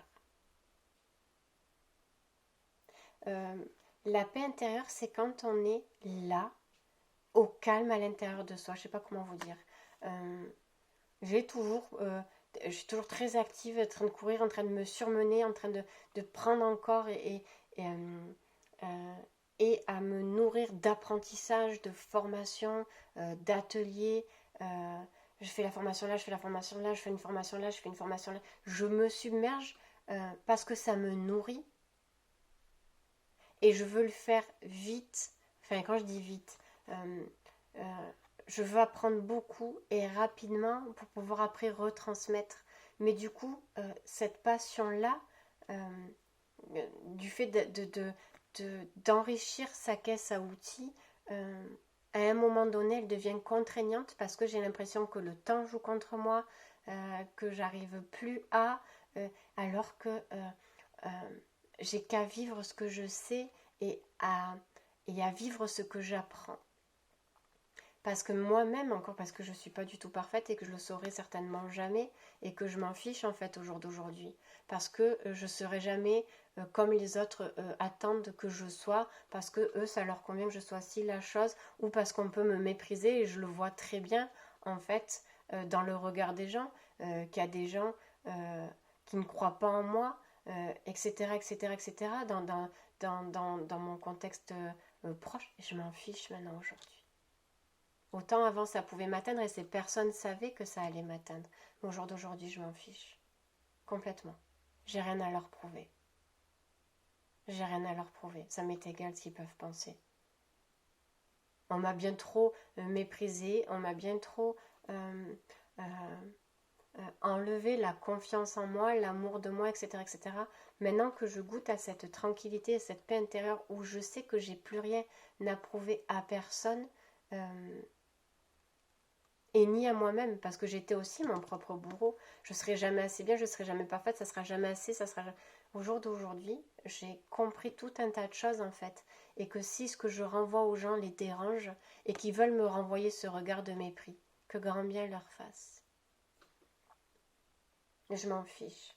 [SPEAKER 1] La paix intérieure, c'est quand on est là, au calme à l'intérieur de soi. Je ne sais pas comment vous dire. Je suis toujours très active, en train de courir, en train de me surmener, en train de prendre encore et à me nourrir d'apprentissage, de formation, d'ateliers. Je fais la formation là, je fais la formation là, je fais une formation là, je fais une formation là. Je me submerge parce que ça me nourrit. Et je veux le faire vite. Enfin, quand je dis vite, je veux apprendre beaucoup et rapidement pour pouvoir après retransmettre. Mais du coup, cette passion-là, du fait d'enrichir sa caisse à outils, à un moment donné, elle devient contraignante parce que j'ai l'impression que le temps joue contre moi, que j'arrive plus alors que j'ai qu'à vivre ce que je sais et à vivre ce que j'apprends. Parce que moi-même, encore parce que je ne suis pas du tout parfaite et que je le saurai certainement jamais et que je m'en fiche en fait au jour d'aujourd'hui. Parce que je ne serai jamais comme les autres attendent que je sois, parce que eux, ça leur convient que je sois si la chose, ou parce qu'on peut me mépriser et je le vois très bien en fait dans le regard des gens, qu'il y a des gens qui ne croient pas en moi, etc., etc., etc., dans mon contexte proche. Et je m'en fiche maintenant aujourd'hui. Autant avant ça pouvait m'atteindre et ces personnes savaient que ça allait m'atteindre. Mais au jour d'aujourd'hui, je m'en fiche. Complètement. J'ai rien à leur prouver. J'ai rien à leur prouver. Ça m'est égal ce qu'ils peuvent penser. On m'a bien trop méprisé, on m'a bien trop enlevé la confiance en moi, l'amour de moi, etc., etc. Maintenant que je goûte à cette tranquillité, à cette paix intérieure où je sais que j'ai plus rien à prouver à personne, et ni à moi-même, parce que j'étais aussi mon propre bourreau. Je ne serai jamais assez bien, je ne serai jamais parfaite, ça ne sera jamais assez, ça sera... Au jour d'aujourd'hui, j'ai compris tout un tas de choses en fait, et que si ce que je renvoie aux gens les dérange, et qu'ils veulent me renvoyer ce regard de mépris, que grand bien leur fasse. Je m'en fiche.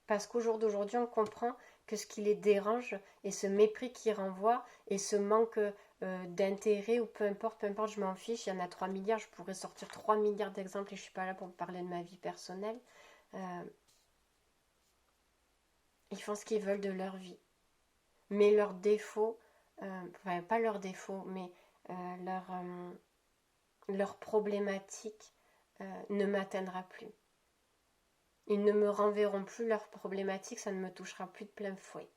[SPEAKER 1] Parce qu'au jour d'aujourd'hui, on comprend que ce qui les dérange, et ce mépris qu'ils renvoient, et ce manque d'intérêt, ou peu importe, je m'en fiche, il y en a 3 milliards, je pourrais sortir 3 milliards d'exemples, et je ne suis pas là pour vous parler de ma vie personnelle. Ils font ce qu'ils veulent de leur vie. Mais leurs défauts, enfin pas leurs défauts, mais leur problématique ne m'atteindra plus. Ils ne me renverront plus leurs problématiques, ça ne me touchera plus de plein fouet.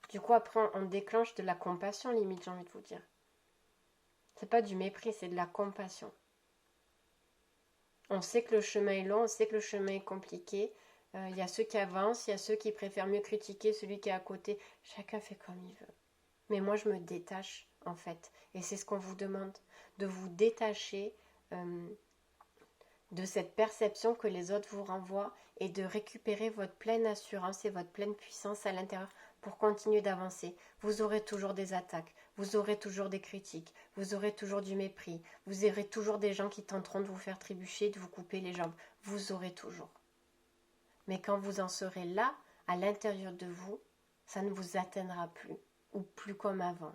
[SPEAKER 1] Du coup, après, on déclenche de la compassion, limite, j'ai envie de vous dire. C'est pas du mépris, c'est de la compassion. On sait que le chemin est long, on sait que le chemin est compliqué. Il y a ceux qui avancent, il y a ceux qui préfèrent mieux critiquer celui qui est à côté. Chacun fait comme il veut. Mais moi, je me détache, en fait. Et c'est ce qu'on vous demande, de vous détacher de cette perception que les autres vous renvoient et de récupérer votre pleine assurance et votre pleine puissance à l'intérieur pour continuer d'avancer. Vous aurez toujours des attaques, vous aurez toujours des critiques, vous aurez toujours du mépris, vous aurez toujours des gens qui tenteront de vous faire trébucher, de vous couper les jambes. Vous aurez toujours. Mais quand vous en serez là, à l'intérieur de vous, ça ne vous atteindra plus, ou plus comme avant.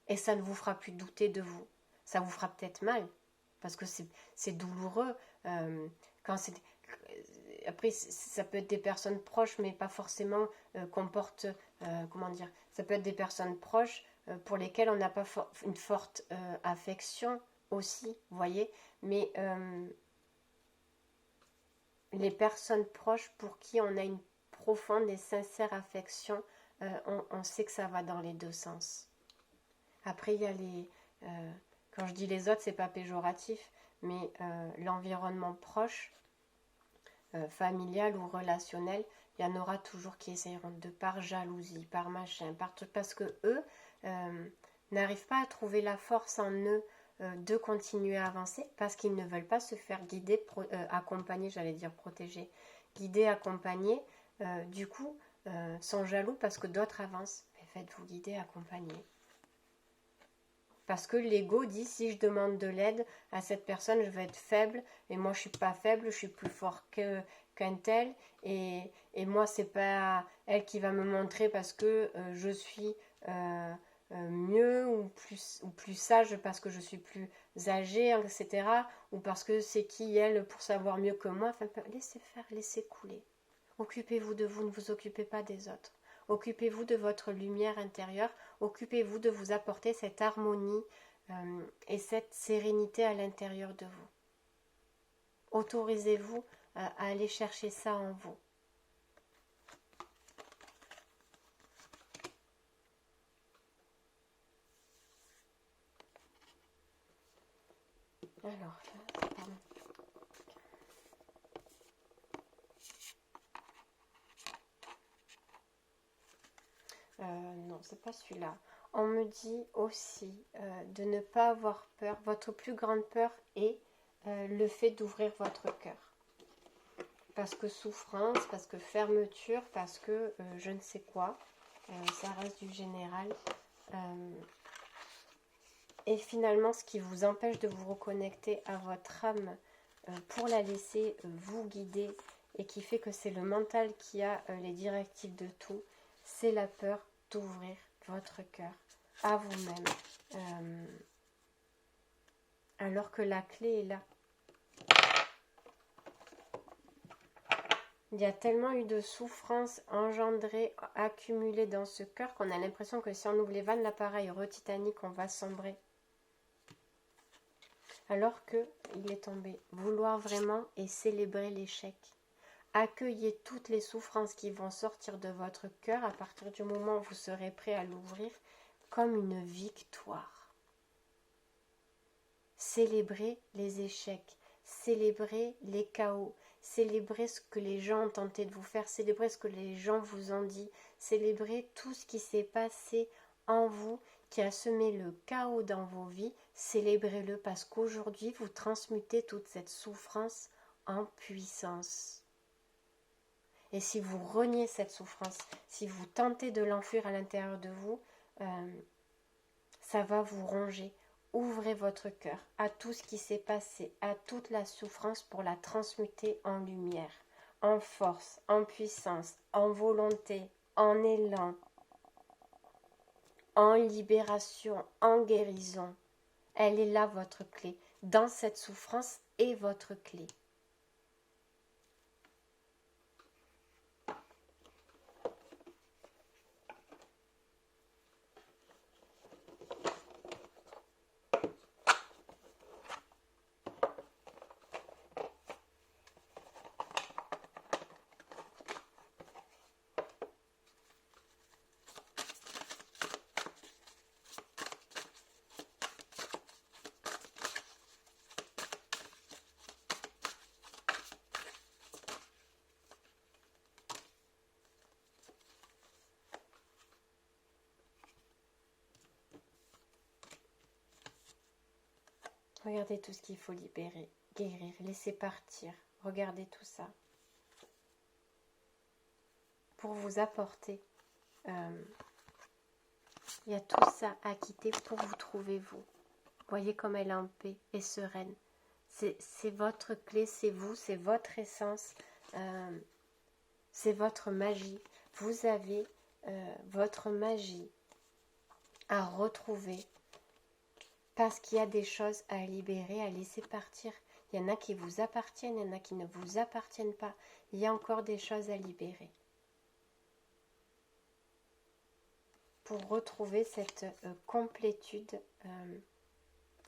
[SPEAKER 1] Et ça ne vous fera plus douter de vous. Ça vous fera peut-être mal, parce que c'est douloureux. Quand après, ça peut être des personnes proches, mais pas forcément comporte, comment dire, ça peut être des personnes proches pour lesquelles on n'a pas une forte affection aussi, vous voyez, mais les personnes proches pour qui on a une profonde et sincère affection, on sait que ça va dans les deux sens. Après, il y a les... quand je dis les autres, c'est pas péjoratif, mais l'environnement proche, familial ou relationnel, il y en aura toujours qui essayeront de par jalousie, par machin, par tout, parce que eux n'arrivent pas à trouver la force en eux de continuer à avancer, parce qu'ils ne veulent pas se faire guider, accompagner, j'allais dire protéger, guider, accompagner, du coup sont jaloux parce que d'autres avancent. Mais faites-vous guider, accompagner. Parce que l'ego dit, si je demande de l'aide à cette personne, je vais être faible, et moi je suis pas faible, je suis plus fort qu'un tel, et moi c'est pas elle qui va me montrer parce que je suis mieux ou plus sage parce que je suis plus âgée, etc. Ou parce que c'est qui elle pour savoir mieux que moi. Enfin, laissez faire, laissez couler. Occupez-vous de vous, ne vous occupez pas des autres. Occupez-vous de votre lumière intérieure, occupez-vous de vous apporter cette harmonie et cette sérénité à l'intérieur de vous. Autorisez-vous à aller chercher ça en vous. Alors, pardon. Non, c'est pas celui-là. On me dit aussi de ne pas avoir peur. Votre plus grande peur est le fait d'ouvrir votre cœur. Parce que souffrance, parce que fermeture, parce que je ne sais quoi. Ça reste du général. Et finalement, ce qui vous empêche de vous reconnecter à votre âme pour la laisser vous guider et qui fait que c'est le mental qui a les directives de tout, c'est la peur d'ouvrir votre cœur à vous-même. Alors que la clé est là. Il y a tellement eu de souffrances engendrées, accumulées dans ce cœur qu'on a l'impression que si on ouvre les vannes, l'appareil re-titanique, on va sombrer. Alors qu'il est tombé. Vouloir vraiment et célébrer l'échec. Accueillez toutes les souffrances qui vont sortir de votre cœur à partir du moment où vous serez prêt à l'ouvrir comme une victoire. Célébrez les échecs, célébrez les chaos, célébrez ce que les gens ont tenté de vous faire, célébrez ce que les gens vous ont dit, célébrez tout ce qui s'est passé en vous, qui a semé le chaos dans vos vies, célébrez-le parce qu'aujourd'hui vous transmutez toute cette souffrance en puissance. Et si vous reniez cette souffrance, si vous tentez de l'enfuir à l'intérieur de vous, ça va vous ronger. Ouvrez votre cœur à tout ce qui s'est passé, à toute la souffrance pour la transmuter en lumière, en force, en puissance, en volonté, en élan, en libération, en guérison. Elle est là votre clé. Dans cette souffrance est votre clé. Regardez tout ce qu'il faut libérer, guérir, laisser partir. Regardez tout ça. Pour vous apporter. Il y a tout ça à quitter pour vous trouver vous. Voyez comme elle est en paix et sereine. C'est votre clé, c'est vous, c'est votre essence, c'est votre magie. Vous avez votre magie à retrouver parce qu'il y a des choses à libérer, à laisser partir. Il y en a qui vous appartiennent, il y en a qui ne vous appartiennent pas. Il y a encore des choses à libérer. Pour retrouver cette complétude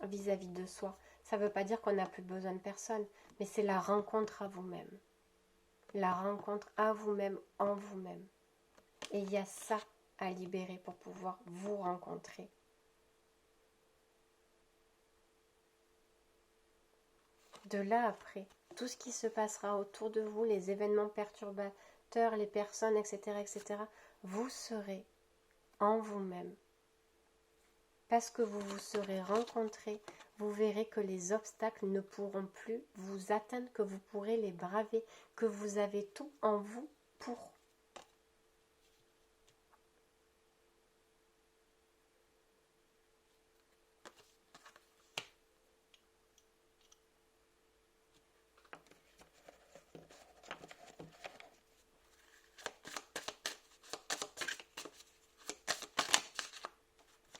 [SPEAKER 1] vis-à-vis de soi. Ça ne veut pas dire qu'on n'a plus besoin de personne, mais c'est la rencontre à vous-même. La rencontre à vous-même, en vous-même. Et il y a ça à libérer pour pouvoir vous rencontrer. De là après, tout ce qui se passera autour de vous, les événements perturbateurs, les personnes, etc., etc., vous serez en vous-même. Parce que vous vous serez rencontrés, vous verrez que les obstacles ne pourront plus vous atteindre, que vous pourrez les braver, que vous avez tout en vous pour.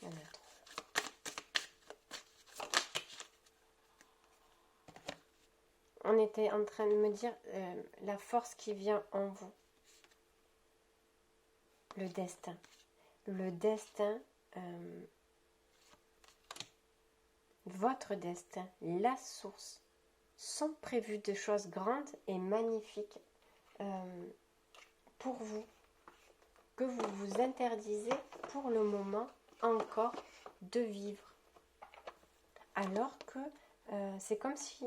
[SPEAKER 1] Il y en a trop. On était en train de me dire la force qui vient en vous. Le destin. Le destin, votre destin, la source, sont prévues de choses grandes et magnifiques pour vous, que vous vous interdisez pour le moment encore de vivre. Alors que c'est comme si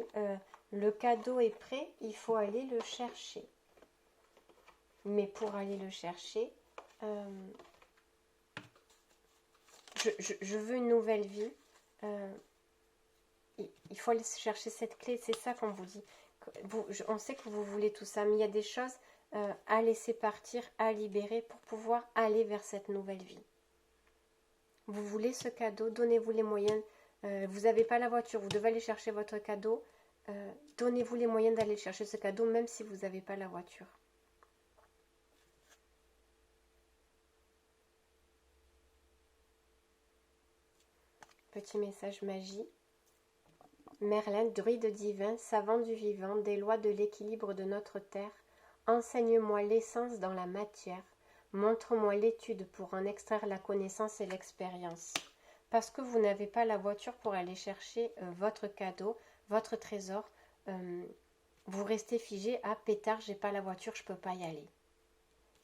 [SPEAKER 1] le cadeau est prêt, il faut aller le chercher. Mais pour aller le chercher, je veux une nouvelle vie. Il faut aller chercher cette clé, c'est ça qu'on vous dit. On sait que vous voulez tout ça, mais il y a des choses à laisser partir, à libérer pour pouvoir aller vers cette nouvelle vie. Vous voulez ce cadeau, donnez-vous les moyens. Vous n'avez pas la voiture, vous devez aller chercher votre cadeau. Donnez-vous les moyens d'aller chercher ce cadeau, même si vous n'avez pas la voiture. Petit message magie. Merlin, druide divin, savant du vivant, des lois de l'équilibre de notre terre, enseigne-moi l'essence dans la matière, montre-moi l'étude pour en extraire la connaissance et l'expérience. Parce que vous n'avez pas la voiture pour aller chercher votre cadeau, votre trésor, vous restez figé à pétard, j'ai pas la voiture, je peux pas y aller.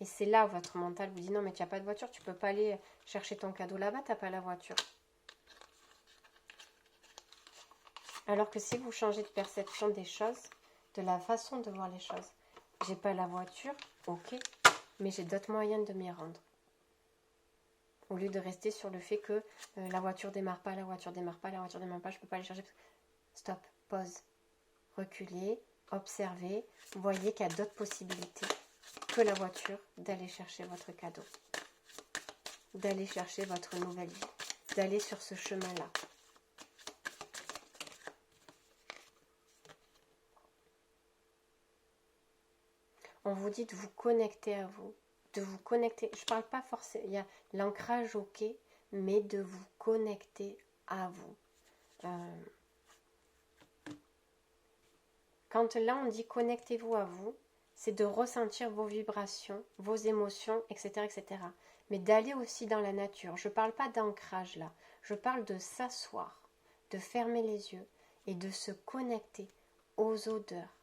[SPEAKER 1] Et c'est là où votre mental vous dit non mais tu n'as pas de voiture, tu peux pas aller chercher ton cadeau là-bas, tu n'as pas la voiture. Alors que si vous changez de perception des choses, de la façon de voir les choses, j'ai pas la voiture, ok, mais j'ai d'autres moyens de m'y rendre. Au lieu de rester sur le fait que la voiture démarre pas, la voiture démarre pas, la voiture démarre pas, je peux pas aller chercher. Stop, pause, reculez, observez, voyez qu'il y a d'autres possibilités que la voiture d'aller chercher votre cadeau, d'aller chercher votre nouvelle vie, d'aller sur ce chemin-là. On vous dit de vous connecter à vous, de vous connecter, je ne parle pas forcément, il y a l'ancrage ok, mais de vous connecter à vous. Quand là on dit connectez-vous à vous, c'est de ressentir vos vibrations, vos émotions, etc. etc. Mais d'aller aussi dans la nature. Je ne parle pas d'ancrage là, je parle de s'asseoir, de fermer les yeux et de se connecter aux odeurs,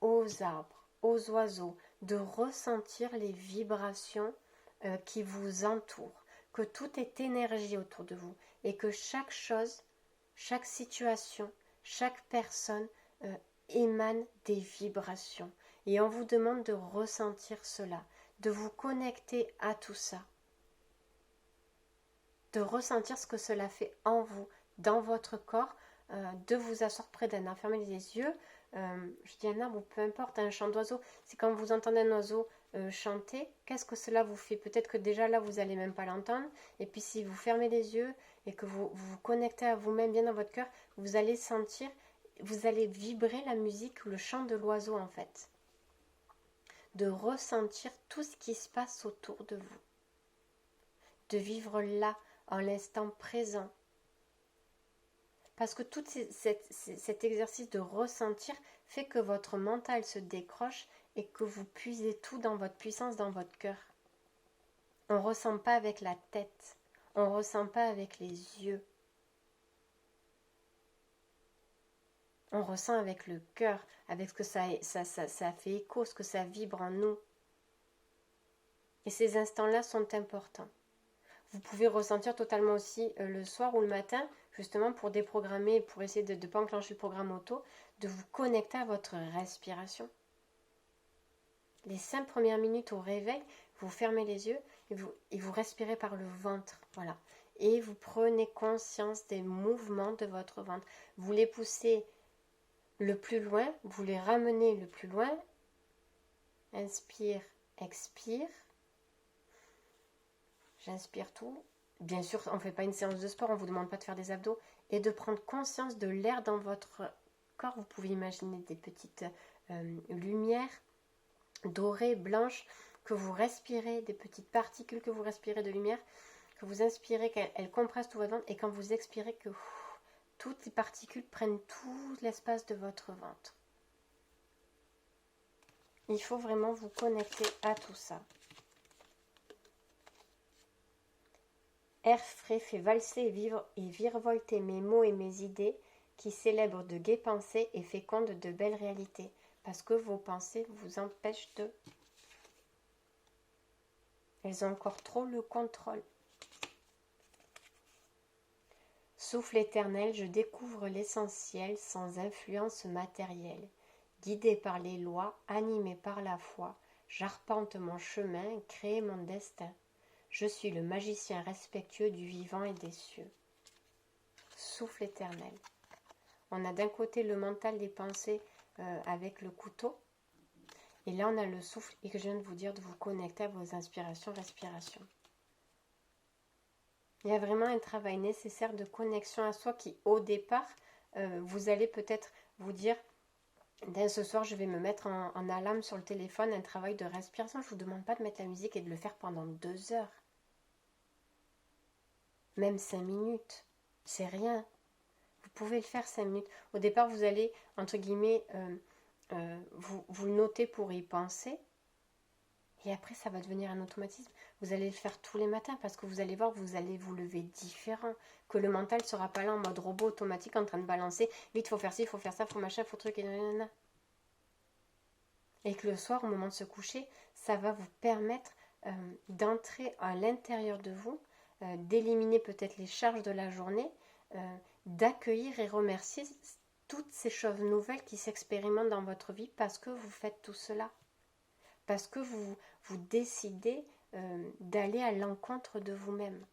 [SPEAKER 1] aux arbres, aux oiseaux, de ressentir les vibrations qui vous entourent, que tout est énergie autour de vous et que chaque chose, chaque situation, chaque personne émane des vibrations. Et on vous demande de ressentir cela, de vous connecter à tout ça, de ressentir ce que cela fait en vous, dans votre corps, de vous asseoir près d'un arbre, fermer les yeux, je dis un arbre ou peu importe, un chant d'oiseau, c'est quand vous entendez un oiseau chanter, qu'est-ce que cela vous fait? Peut-être que déjà là vous n'allez même pas l'entendre, et puis si vous fermez les yeux et que vous vous connectez à vous-même bien dans votre cœur, vous allez sentir, vous allez vibrer la musique ou le chant de l'oiseau en fait, de ressentir tout ce qui se passe autour de vous, de vivre là, en l'instant présent, Parce que tout cet exercice de ressentir fait que votre mental se décroche et que vous puisez tout dans votre puissance, dans votre cœur. On ne ressent pas avec la tête, on ne ressent pas avec les yeux. On ressent avec le cœur, avec ce que ça fait écho, ce que ça vibre en nous. Et ces instants-là sont importants. Vous pouvez ressentir totalement aussi le soir ou le matin, justement pour déprogrammer, pour essayer de ne pas enclencher le programme auto, de vous connecter à votre respiration. Les 5 premières minutes au réveil, vous fermez les yeux et vous respirez par le ventre. Voilà. Et vous prenez conscience des mouvements de votre ventre. Vous les poussez le plus loin, vous les ramenez le plus loin. Inspire, expire. J'inspire tout. Bien sûr, on ne fait pas une séance de sport, on ne vous demande pas de faire des abdos. Et de prendre conscience de l'air dans votre corps. Vous pouvez imaginer des petites lumières dorées, blanches, que vous respirez, des petites particules que vous respirez de lumière, que vous inspirez, qu'elles compressent tout votre ventre, et quand vous expirez, que toutes les particules prennent tout l'espace de votre ventre. Il faut vraiment vous connecter à tout ça. Air frais fait valser et virevolter mes mots et mes idées, qui célèbrent de gaies pensées et fécondent de belles réalités, parce que vos pensées vous empêchent de... Elles ont encore trop le contrôle. Souffle éternel, je découvre l'essentiel sans influence matérielle. Guidé par les lois, animé par la foi, j'arpente mon chemin, crée mon destin. Je suis le magicien respectueux du vivant et des cieux. Souffle éternel. On a d'un côté le mental des pensées avec le couteau. Et là, on a le souffle et que je viens de vous dire de vous connecter à vos inspirations, respirations. Il y a vraiment un travail nécessaire de connexion à soi qui, au départ, vous allez peut-être vous dire, dès ce soir, je vais me mettre en alarme sur le téléphone, un travail de respiration. Je ne vous demande pas de mettre la musique et de le faire pendant 2 heures. Même 5 minutes, c'est rien. Vous pouvez le faire 5 minutes. Au départ, vous allez, entre guillemets, vous le notez pour y penser. Et après, ça va devenir un automatisme. Vous allez le faire tous les matins parce que vous allez voir, vous allez vous lever différent. Que le mental ne sera pas là en mode robot automatique en train de balancer. Vite, il faut faire ci, il faut faire ça, il faut machin, il faut truc et nanana. Et que le soir, au moment de se coucher, ça va vous permettre d'entrer à l'intérieur de vous, d'éliminer peut-être les charges de la journée, d'accueillir et remercier toutes ces choses nouvelles qui s'expérimentent dans votre vie parce que vous faites tout cela. Parce que vous décidez d'aller à l'encontre de vous-même.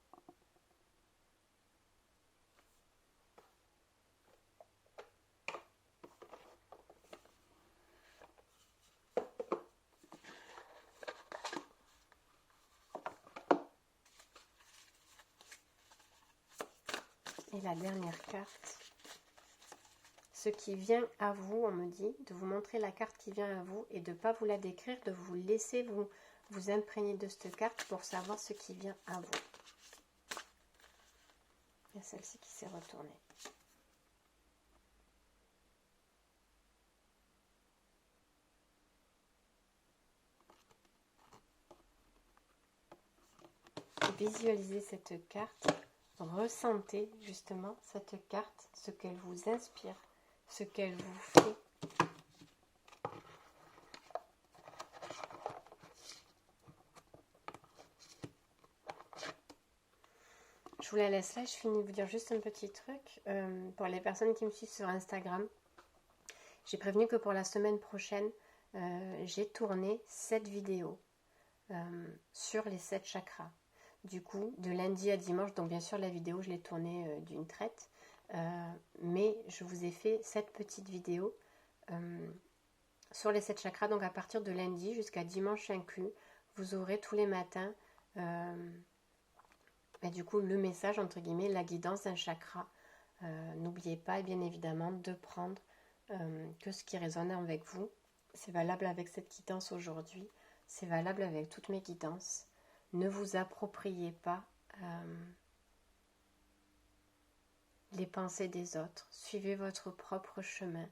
[SPEAKER 1] Et la dernière carte, ce qui vient à vous, on me dit, de vous montrer la carte qui vient à vous et de ne pas vous la décrire, de vous laisser vous imprégner de cette carte pour savoir ce qui vient à vous. Il y a celle-ci qui s'est retournée. Visualisez cette carte, ressentez justement cette carte, ce qu'elle vous inspire, ce qu'elle vous fait. Je vous la laisse là, je finis de vous dire juste un petit truc. Pour les personnes qui me suivent sur Instagram, j'ai prévenu que pour la semaine prochaine, j'ai tourné 7 vidéos sur les 7 chakras. Du coup, de lundi à dimanche, donc bien sûr la vidéo, je l'ai tournée d'une traite, mais je vous ai fait 7 petites vidéos sur les 7 chakras. Donc à partir de lundi jusqu'à dimanche inclus, vous aurez tous les matins du coup le message, entre guillemets, la guidance d'un chakra. N'oubliez pas, bien évidemment, de prendre que ce qui résonne avec vous. C'est valable avec cette guidance aujourd'hui, c'est valable avec toutes mes guidances. Ne vous appropriez pas les pensées des autres, suivez votre propre chemin,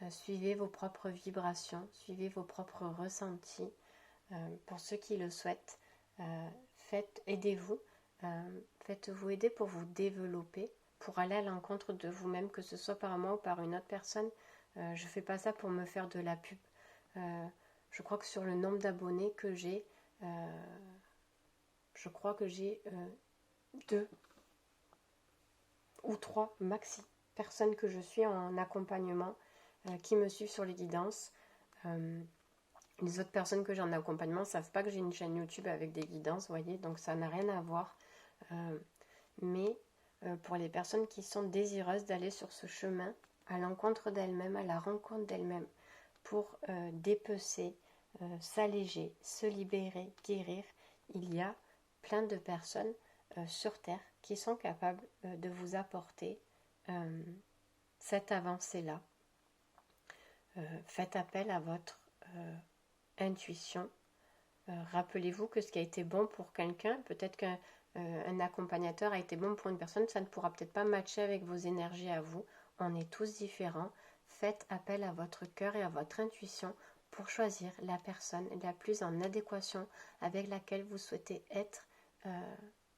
[SPEAKER 1] suivez vos propres vibrations, suivez vos propres ressentis. Pour ceux qui le souhaitent, aidez-vous, faites-vous aider pour vous développer, pour aller à l'encontre de vous-même, que ce soit par moi ou par une autre personne. Je ne fais pas ça pour me faire de la pub. Je crois que sur le nombre d'abonnés que j'ai, je crois que j'ai 2 ou 3 maxi personnes que je suis en accompagnement qui me suivent sur les guidances. Les autres personnes que j'ai en accompagnement ne savent pas que j'ai une chaîne YouTube avec des guidances, vous voyez, donc ça n'a rien à voir. Mais pour les personnes qui sont désireuses d'aller sur ce chemin, à l'encontre d'elles-mêmes, à la rencontre d'elles-mêmes, pour dépecer, s'alléger, se libérer, guérir, il y a plein de personnes sur Terre qui sont capables de vous apporter cette avancée-là. Faites appel à votre intuition. Rappelez-vous que ce qui a été bon pour quelqu'un, peut-être qu'un accompagnateur a été bon pour une personne, ça ne pourra peut-être pas matcher avec vos énergies à vous. On est tous différents. Faites appel à votre cœur et à votre intuition pour choisir la personne la plus en adéquation avec laquelle vous souhaitez être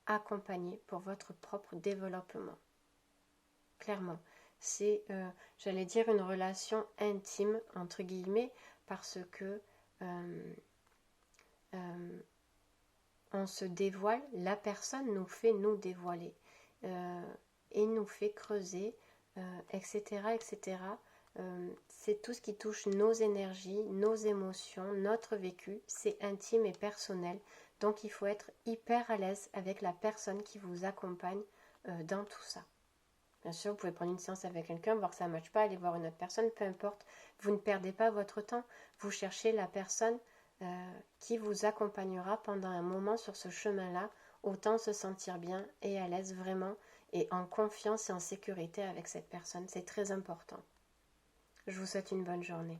[SPEAKER 1] accompagné pour votre propre développement. Clairement, c'est, j'allais dire, une relation intime, entre guillemets, parce que on se dévoile, la personne nous fait nous dévoiler et nous fait creuser, etc. etc. C'est tout ce qui touche nos énergies, nos émotions, notre vécu, c'est intime et personnel. Donc il faut être hyper à l'aise avec la personne qui vous accompagne dans tout ça. Bien sûr, vous pouvez prendre une séance avec quelqu'un, voir que ça ne matche pas, aller voir une autre personne, peu importe. Vous ne perdez pas votre temps. Vous cherchez la personne qui vous accompagnera pendant un moment sur ce chemin-là. Autant se sentir bien et à l'aise vraiment et en confiance et en sécurité avec cette personne. C'est très important. Je vous souhaite une bonne journée.